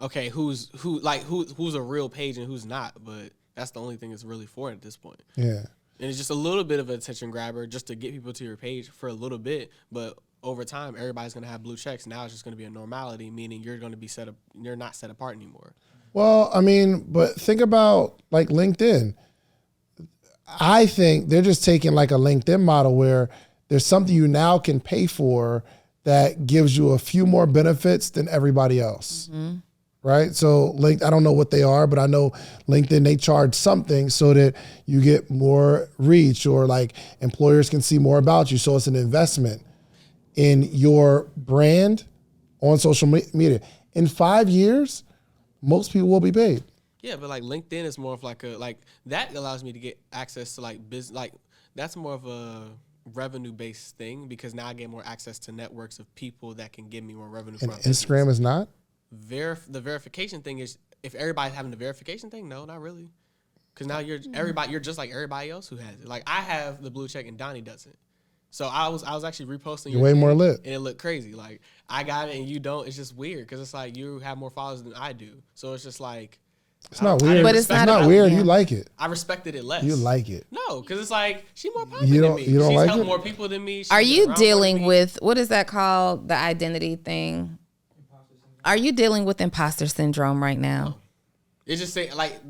okay, who's a real page and who's not, but that's the only thing it's really for at this point. Yeah. And it's just a little bit of an attention grabber just to get people to your page for a little bit, but over time everybody's going to have blue checks. Now it's just going to be a normality, meaning you're going to be you're not set apart anymore. Well, I mean, but think about like LinkedIn. I think they're just taking like a LinkedIn model where there's something you now can pay for that gives you a few more benefits than everybody else. Right? So I don't know what they are, but I know LinkedIn, they charge something so that you get more reach or like employers can see more about you. So it's an investment in your brand on social media. In 5 years, most people will be paid. Yeah, but like LinkedIn is more of like that allows me to get access to like business, like that's more of a revenue based thing because now I get more access to networks of people that can give me more revenue. And Instagram is not? The verification thing is if everybody's having the verification thing, no, not really. Because now you're just like everybody else who has it. Like I have the blue check and Donnie doesn't. So I was actually reposting You're way more lit. and it looked crazy. Like I got it and you don't. It's just weird because it's like you have more followers than I do. So it's just like it's not weird. But it's not weird. You like it. I respected it less. You like it. No, because it's like she's more popular than me. You don't She's like helped it? more people than me. She's Are been you around dealing more than me. with, what is that called? The identity thing? Are you dealing with imposter syndrome right now? It's just say like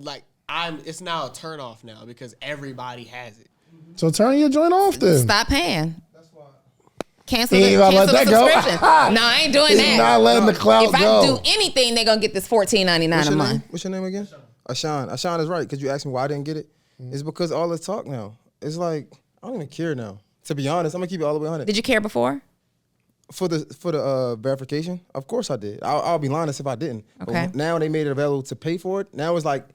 it's now a turn off now because everybody has it. So turn your joint off then. Stop paying. Cancel He the, ain't gonna let cancel the that go. subscription. No, I ain't doing He's that. not letting the clout If I go. do anything, they're going to get this $14.99 a month. What's your name again? Ashan. Ashan is right because you asked me why I didn't get it. It's because all this talk now. It's like I don't even care now. To be honest, I'm gonna keep it all the way 100. Did you care before? For the verification, of course I did. I'll be honest if I didn't. Okay. But now they made it available to pay for it. Now it's like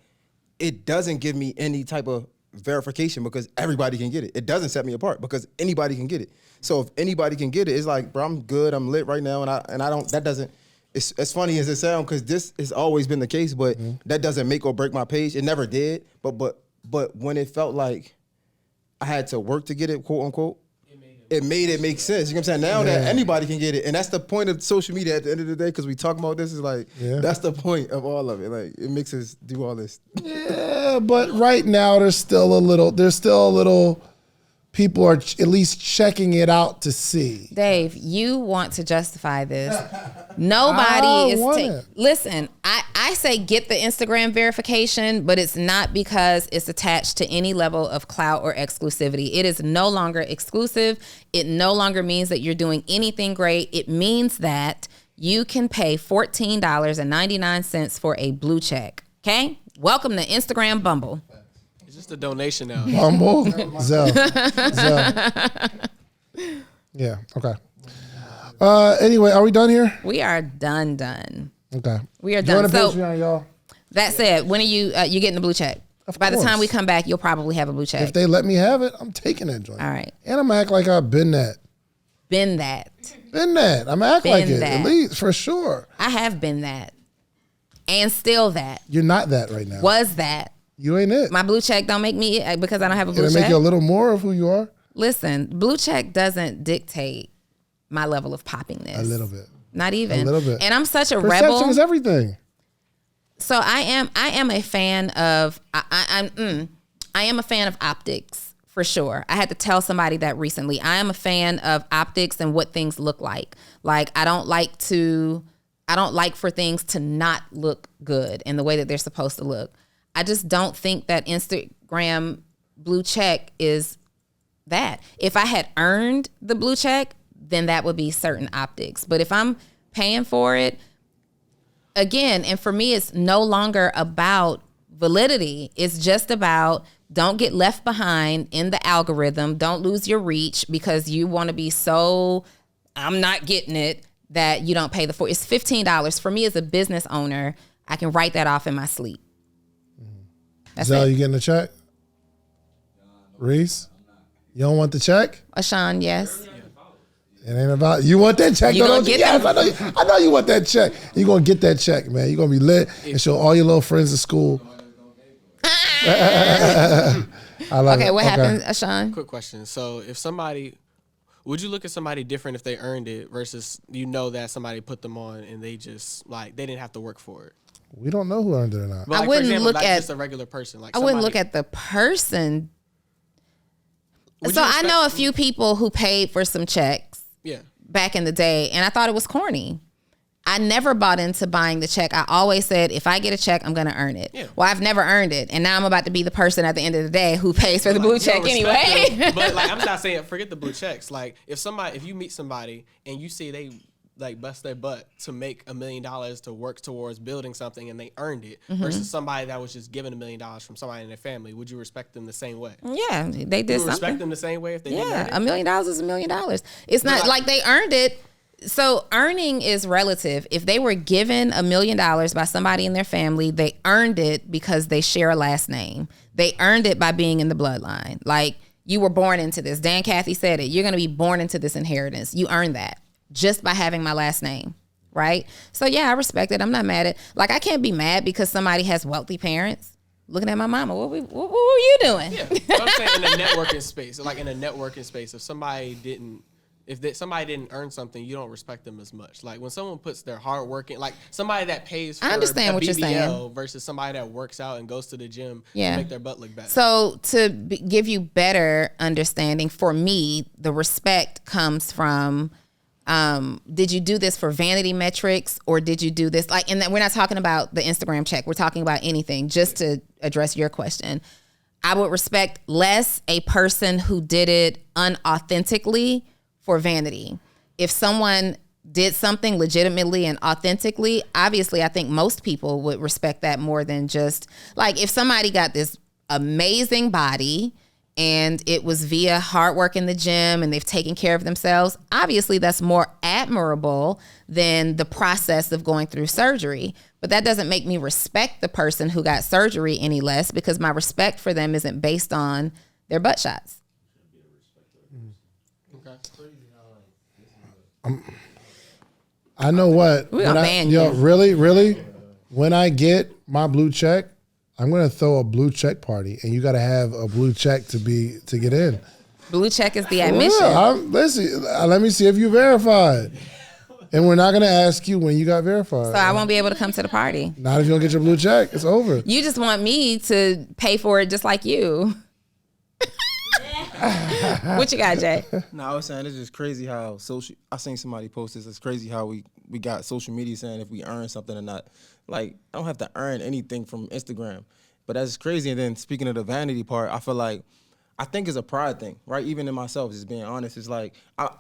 it doesn't give me any type of verification because everybody can get it. It doesn't set me apart because anybody can get it. So if anybody can get it, it's like, bro, I'm good. I'm lit right now, and I don't. That doesn't. It's as funny as it sounds because this has always been the case, but that doesn't make or break my page. It never did. But when it felt like I had to work to get it, quote unquote, it made it make sense. You know what I'm saying? Now that anybody can get it, and that's the point of social media at the end of the day. Because we talk about this, is like that's the point of all of it. Like it makes us do all this. Yeah, but right now there's still a little. People are at least checking it out to see. Dave, you want to justify this. Nobody is. Listen, I say get the Instagram verification, but it's not because it's attached to any level of clout or exclusivity. It is no longer exclusive. It no longer means that you're doing anything great. It means that you can pay $14.99 for a blue check. Okay? Welcome to Instagram Bumble. It's just a donation now. Bumble? Zelle. Yeah, okay. Anyway, are we done here? We are done. Okay. We are Join done. the So Patreon, y'all. that said, when are you getting the blue check? By the time we come back, you'll probably have a blue check. If they let me have it, I'm taking that joint. All right. And I'm gonna act like I've been that. Been that. I'm gonna act like it, that. at least, for sure. I have been that. And still that. You're not that right now. Was that. You ain't it. My blue check don't make me because I don't have a blue It'll check. make you a little more of who you are. Listen, blue check doesn't dictate my level of poppingness. A little bit. Not even. A little bit. And I'm such a Perception rebel. is everything. So I am a fan of I am a fan of optics for sure. I had to tell somebody that recently. I am a fan of optics and what things look like. Like I don't like for things to not look good in the way that they're supposed to look. I just don't think that Instagram blue check is that. If I had earned the blue check, then that would be certain optics. But if I'm paying for it, again, and for me, it's no longer about validity. It's just about don't get left behind in the algorithm. Don't lose your reach because you want to be so, I'm not getting it, that you don't pay the for. It's $15. For me as a business owner, I can write that off in my sleep. That's Zell, it. you getting the check? Reese? You don't want the check? Ashawn, yes. It ain't about you want that check. You Don't gonna get yes, that? I know you want that check. You're gonna get that check, man. You're gonna be lit and show all your little friends at school. I like Okay, it. what happened, Ashawn? Quick question. So if somebody, would you look at somebody different if they earned it versus that somebody put them on and they just they didn't have to work for it? We don't know who earned it or not. But I wouldn't look at just a regular person. I wouldn't look at the person. So I know a few people who paid for some checks back in the day, and I thought it was corny. I never bought into buying the check. I always said, if I get a check, I'm going to earn it. Yeah. Well, I've never earned it, and now I'm about to be the person at the end of the day who pays for the blue check anyway. But I'm not saying forget the blue checks. Like if you meet somebody and you see they bust their butt to make $1 million to work towards building something and they earned it versus somebody that was just given $1 million from somebody in their family, would you respect them the same way? Yeah, they did you something. Respect them the same way if they didn't earn it? $1 million is $1 million. It's not like they earned it. So earning is relative. If they were given $1 million by somebody in their family, they earned it because they share a last name. They earned it by being in the bloodline. Like you were born into this. Dan Cathy said it. You're going to be born into this inheritance. You earned that just by having my last name, right? So yeah, I respect it. I'm not mad at. Like I can't be mad because somebody has wealthy parents. Looking at my mama, what were you doing? Yeah, I'm saying in a networking space, if somebody didn't earn something, you don't respect them as much. Like when someone puts their hard work in, like somebody that pays for I understand a what you're BBL saying. versus somebody that works out and goes to the gym Yeah. to make their butt look better. So to give you better understanding, for me, the respect comes from, did you do this for vanity metrics or did you do this and we're not talking about the Instagram check. We're talking about anything, just to address your question. I would respect less a person who did it unauthentically for vanity. If someone did something legitimately and authentically, obviously I think most people would respect that more than just if somebody got this amazing body and it was via hard work in the gym and they've taken care of themselves, obviously that's more admirable than the process of going through surgery. But that doesn't make me respect the person who got surgery any less, because my respect for them isn't based on their butt shots. I know what. We gonna ban you. Really? When I get my blue check, I'm gonna throw a blue check party, and you gotta have a blue check to get in. Blue check is the For admission. real. Listen, let me see if you verified. And we're not going to ask you when you got verified. So I won't be able to come to the party. Not if you don't get your blue check. It's over. You just want me to pay for it just like you. What you got, Jay? No, I was saying it's just crazy how I seen somebody post this. It's crazy how we got social media saying if we earn something or not. Like, I don't have to earn anything from Instagram. But that's crazy. And then speaking of the vanity part, I feel like I think it's a pride thing, right? Even in myself, just being honest, it's like,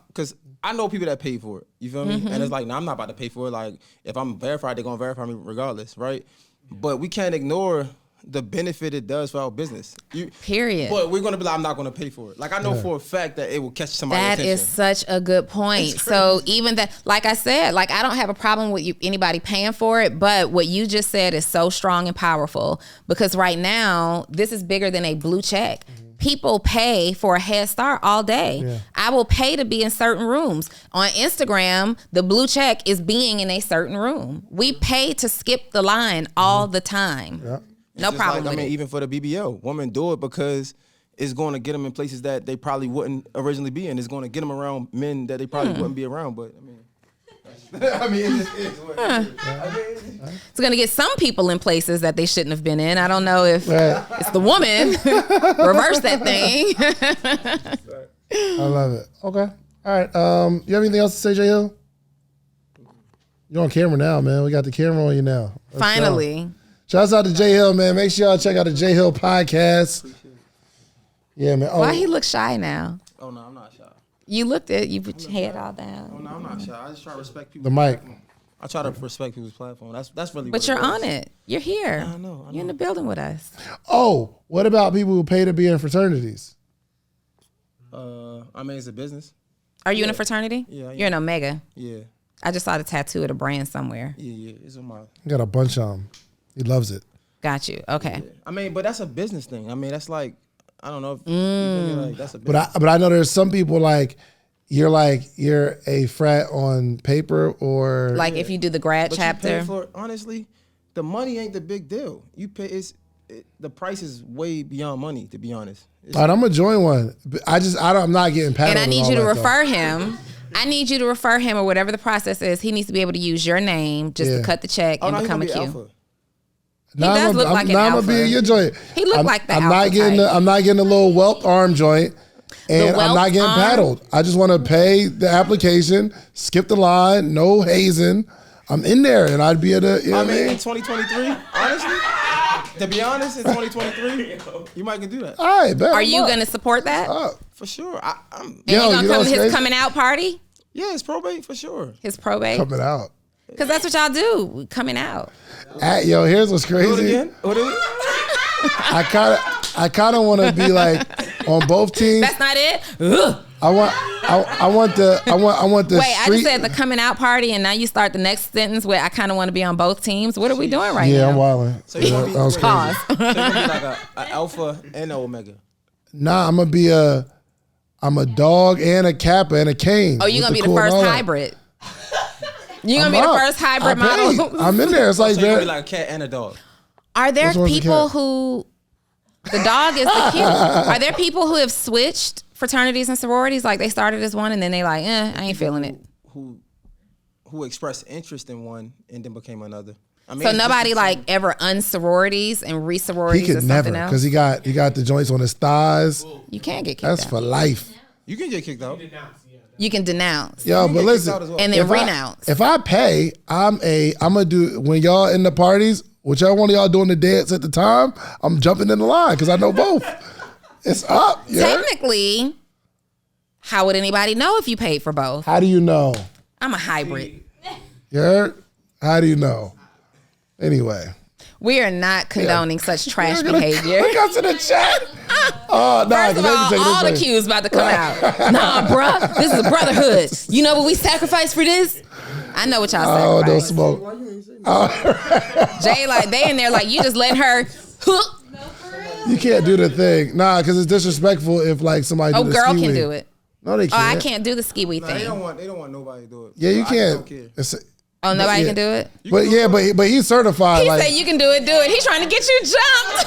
because I know people that pay for it, you feel me? And it's like, I'm not about to pay for it. Like, if I'm verified, they're going to verify me regardless, right? But we can't ignore the benefit it does for our business. Period. But we're going to be like, I'm not going to pay for it. Like, I know for a fact that it will catch somebody's That attention. is such a good point. So even that, like I said, like I don't have a problem with anybody paying for it, but what you just said is so strong and powerful because right now, this is bigger than a blue check. People pay for a head start all day. Yeah. I will pay to be in certain rooms. On Instagram, the blue check is being in a certain room. We pay to skip the line all the time. Yeah. No It's just problem like, with I mean, it. even for the BBL, women do it because it's going to get them in places that they probably wouldn't originally be in. It's going to get them around men that they probably wouldn't be around. But I mean, it just is what it is. It's going to get some people in places that they shouldn't have been in. I don't know if Right. it's the woman. Reverse that thing. I love it. Okay. All right. You have anything else to say, J Hill? You're on camera now, man. We got the camera on you now. Let's go. Finally. Shouts out to J Hill, man. Make sure y'all check out the J Hill podcast. Yeah, man. Oh, Why he look shy now? Oh, no, I'm not shy. You looked at you put your head all Oh, down. no, I'm not shy. I just try to respect people. The mic. I try to respect people's platform. That's really But what you're it is. on it. You're here. I know. You're in the building with us. Oh, what about people who pay to be in fraternities? I mean, it's a business. Are you in a fraternity? Yeah, I You're an Omega. Yeah. I just saw the tattoo of the brand somewhere. Yeah. It's on my... I got a bunch of them. He loves it. Got you. Okay. I mean, but that's a business thing. I mean, that's like, I don't know. If you feel me? Like, that's a business. But I know there's some people like you're a frat on paper or Like if you do the grad But you chapter. pay for, honestly, the money ain't the big deal. You pay the price is way beyond money, to be honest. It's, all right, I'm gonna join one. I'm not getting paddled. And I need all you to that, though. refer him. I need you to refer him or whatever the process is. He needs to be able to use your name just Yeah. to cut the check oh, and no, he's become gonna a be Q. alpha. Now does I'm look gonna- like an now I'm gonna be alpha. in your joint. He look like the I'm alpha not getting type. I'm not getting a little whelp arm joint. And I'm whelp not getting arm? paddled. I just want to pay the application, skip the line, no hazing. I'm in there, and I'd be at a. You know I what I mean, in mean? 2023, honestly, to be honest, in 2023, you might can do that All right, bet. Are you going to support that? for sure. I'm And Yo, you going you to know come to what's his crazy? coming out party? yeah, it's probate for sure. His probate? coming out? Because that's what y'all do, coming out. Yo, here's what's Do it crazy. again. Do it. I kind of want to be like on both teams. That's not it? Ugh. I want the Wait, I street. just said the coming out party, and now you start the next sentence with I kind of want to be on both teams. What are we doing right yeah, now? I'm wilding. So you want to be, That was crazy. Pause. so you gonna be like a alpha and an omega. Nah, I'm a dog and a Kappa and a cane. Oh, you're with going to be the cool and first all that. hybrid. You're going I'm to be the up. first hybrid I paid. model. I'm in there. It's like So you're gonna that. be like a cat and a dog. Are there Which one's the people cat? who the dog is the cute? Are there people who have switched fraternities and sororities? Like they started as one and then they like, I ain't feeling it. Who expressed interest in one and then became another. I mean, So it's just nobody the like same. ever unsororities and resororities He or could never something else? because he got the joints on his thighs. You can't get kicked That's out. for life. You can get kicked out. You can denounce Yo, but kicked listen, out as well. and then if I- renounce. If I pay, I'm gonna do when y'all in the parties, whichever one of y'all doing the dance at the time, I'm jumping in the line because I know both. It's up. Yeah. Technically, how would anybody know if you paid for both? How do you know? I'm a hybrid. You heard? How do you know? Anyway. We are not condoning such trash behavior. Look out to the chat. Oh, no. First of all the cues about to come out. Nah, bruh, this is a brotherhood. You know what we sacrifice for this? I know what y'all Oh, don't sacrifice. smoke. Jay, like, they in there like, you just letting her hook. You can't do the thing. Nah, because it's disrespectful if like somebody Oh, do the girl ski can wee. do it. No, they Oh, can't. I can't do the ski-wee Nah, they thing. don't want nobody to do it. Yeah, you I can't. don't care. Oh, nobody yeah. can do it? But yeah, but he's certified. He like, said you can do it, do it. He's trying to get you jumped.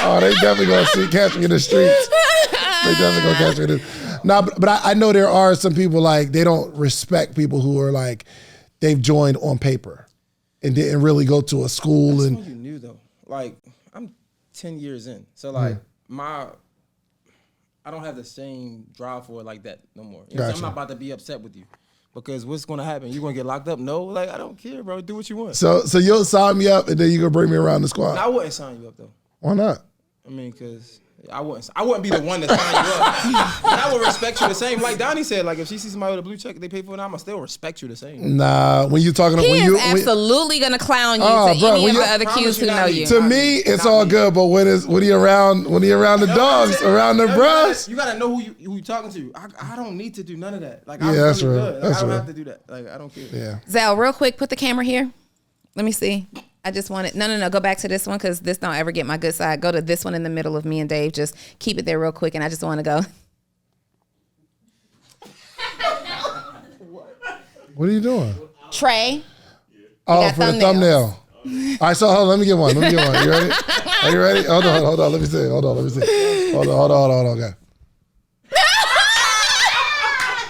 oh, they definitely gonna catch me in the streets. They definitely gonna catch me. No, but I know there are some people like they don't respect people who are like they've joined on paper and didn't really go to a school. That's and when you knew though. Like I'm 10 years in, so like I don't have the same drive for it like that no more. You know, Gotcha. I'm not about to be upset with you because what's gonna happen? You gonna get locked up? No, like I don't care, bro. Do what you want. So you'll sign me up and then you gonna bring me around the squad. I wouldn't sign you up though. Why not? I mean, cause I wouldn't be the one to sign you up. And I would respect you the same. Like Donnie said, like if she sees somebody with a blue check, they pay for it. I'ma still respect you the same. Nah, when you talking He when is you absolutely gonna clown you Oh, to bro, any when of you- the other Promise cues you who not know me. you. to me it's all good, but when he around the dogs, around the bros. You gotta know who you talking to. I don't need to do none of that. Like I'm Yeah, that's really real. good. Like, That's I don't real. have to do that. Like I don't care. Yeah. Zal, real quick, put the camera here. Let me see. I just wanted no. Go back to this one because this don't ever get my good side. Go to this one in the middle of me and Dave. Just keep it there real quick, and I just want to go. What are you doing? Trey. Oh, got for the thumbnails. thumbnail. All right, so hold on, let me get one. You ready? Are you ready? Hold on. Let me see. Hold on. Okay.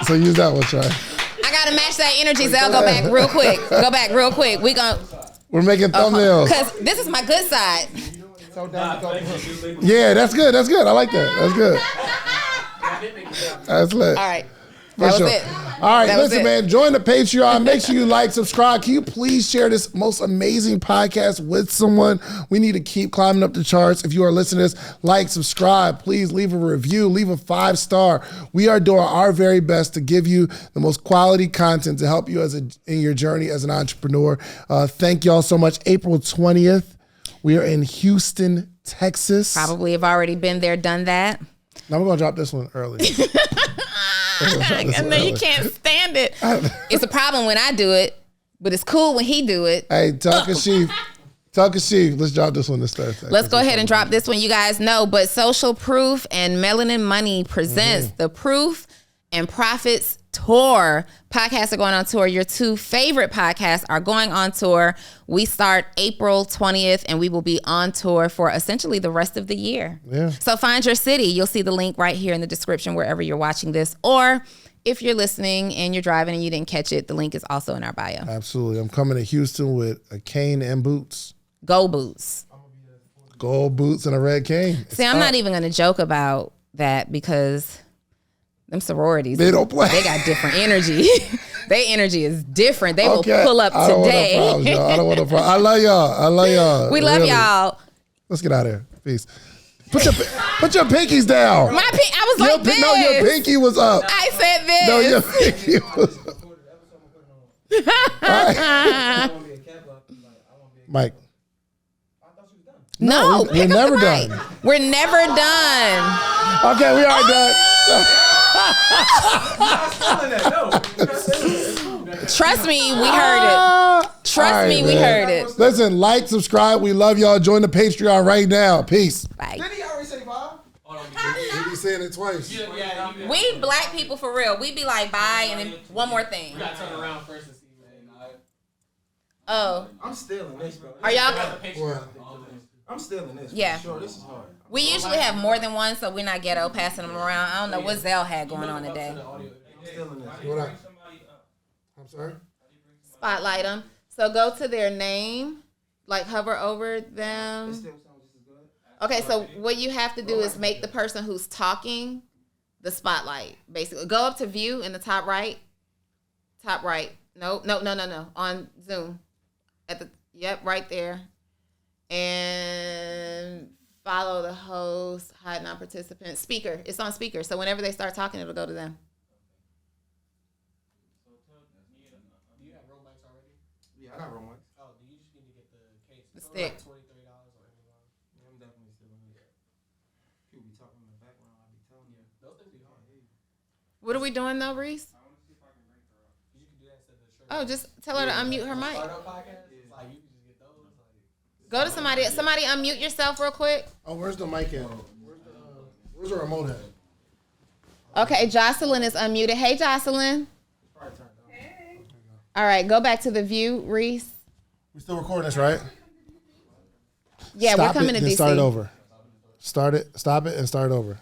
So use that one, Trey. I gotta match that energy. Zal, go back real quick. We gonna We're making thumbnails. because this is my good side. Yeah, that's good. I like that. That's good. That's lit. All right. For That was sure. it. All right, That was listen, it. man. Join the Patreon. Make sure you like, subscribe. Can you please share this most amazing podcast with someone? We need to keep climbing up the charts. If you are listening to this, like, subscribe. Please leave a review. Leave a 5-star. We are doing our very best to give you the most quality content to help you in your journey as an entrepreneur. Thank y'all so much. April 20th, we are in Houston, Texas. Probably have already been there, done that. Now we're gonna drop this one early. And then you can't stand it. It's a problem when I do it, but it's cool when he do it. Hey, Talkasheef, let's drop this one this Thursday. Let's go ahead and drop this one. You guys know, but Social Proof and Melanin Money presents the Proof and Profits Tour. Podcasts are going on tour. Your 2 favorite podcasts are going on tour. We start April 20th, and we will be on tour for essentially the rest of the year. Yeah. So find your city. You'll see the link right here in the description wherever you're watching this. Or if you're listening and you're driving and you didn't catch it, the link is also in our bio. Absolutely. I'm coming to Houston with a cane and boots. Go Boots. Gold boots and a red cane. See, I'm not even going to joke about that because them sororities, They don't play. They got different energy. Their energy is different. They Okay. will pull up I don't want no today. problems, y'all. I don't want no problems. I love y'all. We love Really. y'all. Let's get out of here. Peace. Put your pinkies down. I was like this. No, your pinky was up. I said this. No, your pinky was up. All right. Mike. No, we're pick up the never mic. done. We're never done. Okay, we are done. Trust me, we heard it. Trust All right, me, we man. heard it. Listen, like, subscribe. We love y'all. Join the Patreon right now. Peace. Bye. Did he already say bye? He saying it twice. We black people for real. We be like bye and then one more thing. Turn around first and see. Oh, I'm still in this, bro. are y'all? I'm still in this. Yeah. For sure, this is hard. We usually have more than one, so we're not ghetto passing them around. I don't know what Zell had going on today. I'm still in this. What up? I'm sorry? Spotlight them. So go to their name, like hover over them. Okay, so what you have to do is make the person who's talking the spotlight, basically. Go up to view in the top right. Top right. No. On Zoom. Right there. And follow the host, hide non-participant. Speaker. It's on speaker. So whenever they start talking, it'll go to them. Yeah, I got Romex. The stick. I'm definitely still in this. People be talking in the background. I be telling you. Those things be hard. What are we doing though, Reese? Oh, just tell her to unmute her mic. Go to somebody. Somebody unmute yourself real quick. Oh, where's the mic at? Where's the remote at? Okay, Jocelyn is unmuted. Hey, Jocelyn. Hey. All right, go back to the view, Reese. We still recording this, right? Yeah, Stop we're coming it, to then DC. start over. Stop it and start over.